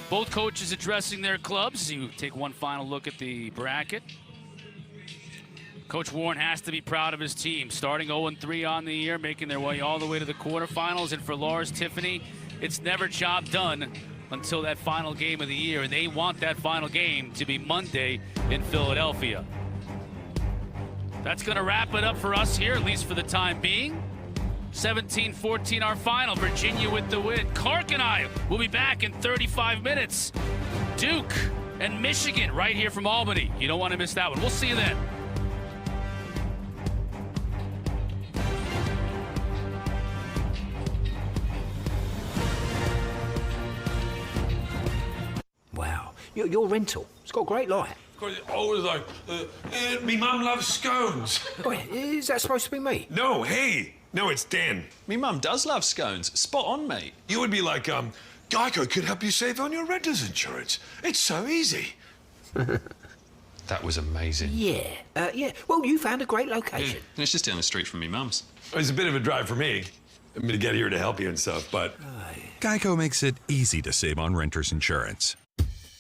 Both coaches addressing their clubs. You take one final look at the bracket. Coach Warren has to be proud of his team, starting 0-3 on the year, making their way all the way to the quarterfinals. And for Lars Tiffany, it's never job done until that final game of the year, and they want that final game to be Monday in Philadelphia. That's going to wrap it up for us here, at least for the time being. 17-14 our final. Virginia with the win. Clark and I will be back in 35 minutes. Duke and Michigan right here from Albany. You don't want to miss that one. We'll see you then. Wow, your rental, it's got a great light. Always like, me mum loves scones. Wait, is that supposed to be me? No, hey. No, it's Dan. Me mum does love scones. Spot on, mate. You would be like, Geico could help you save on your renter's insurance. It's so easy. That was amazing. Yeah. Well, you found a great location. It's just down the street from me mum's. It's a bit of a drive for me. I'm going to get here to help you and stuff, but... Geico makes it easy to save on renter's insurance.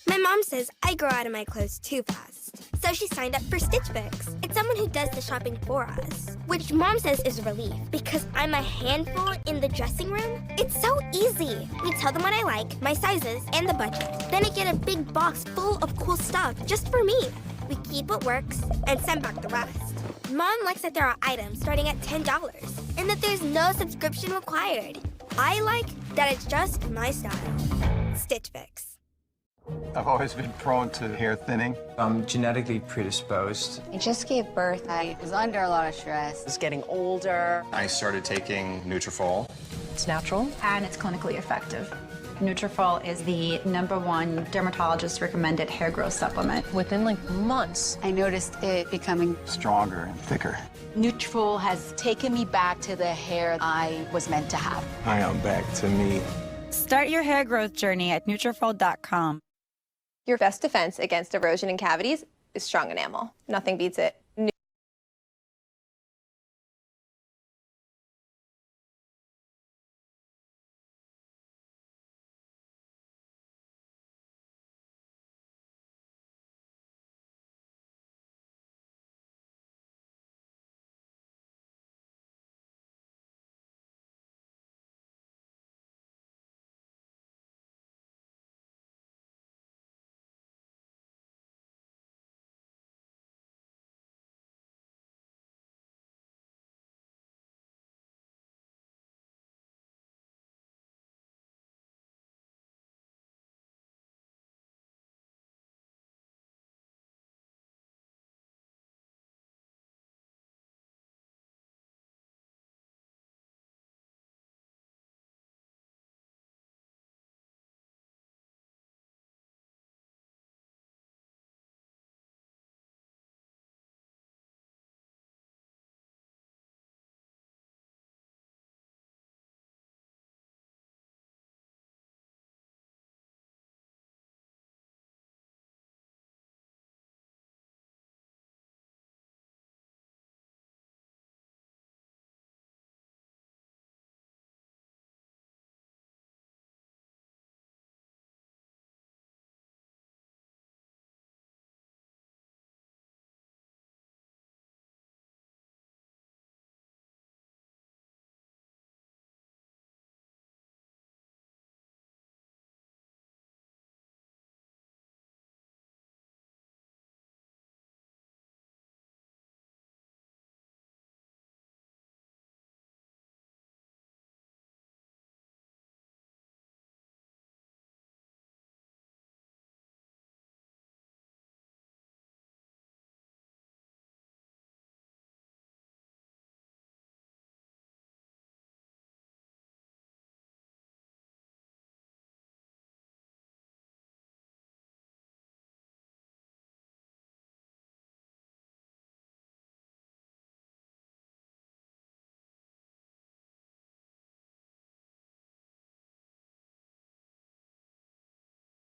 My mom says I grow out of my clothes too fast, so she signed up for Stitch Fix. It's someone who does the shopping for us, which Mom says is a relief because I'm a handful in the dressing room. It's so easy. We tell them what I like, my sizes, and the budget. Then I get a big box full of cool stuff just for me. We keep what works and send back the rest. Mom likes that there are items starting at $10 and that there's no subscription required. I like that it's just my style. Stitch Fix. I've always been prone to hair thinning. I'm genetically predisposed. I just gave birth. I was under a lot of stress. I was getting older. I started taking Nutrafol. It's natural. And it's clinically effective. Nutrafol is the #1 dermatologist recommended hair growth supplement. Within months, I noticed it becoming stronger and thicker. Nutrafol has taken me back to the hair I was meant to have. I am back to me. Start your hair growth journey at Nutrafol.com. Your best defense against erosion and cavities is strong enamel. Nothing beats it.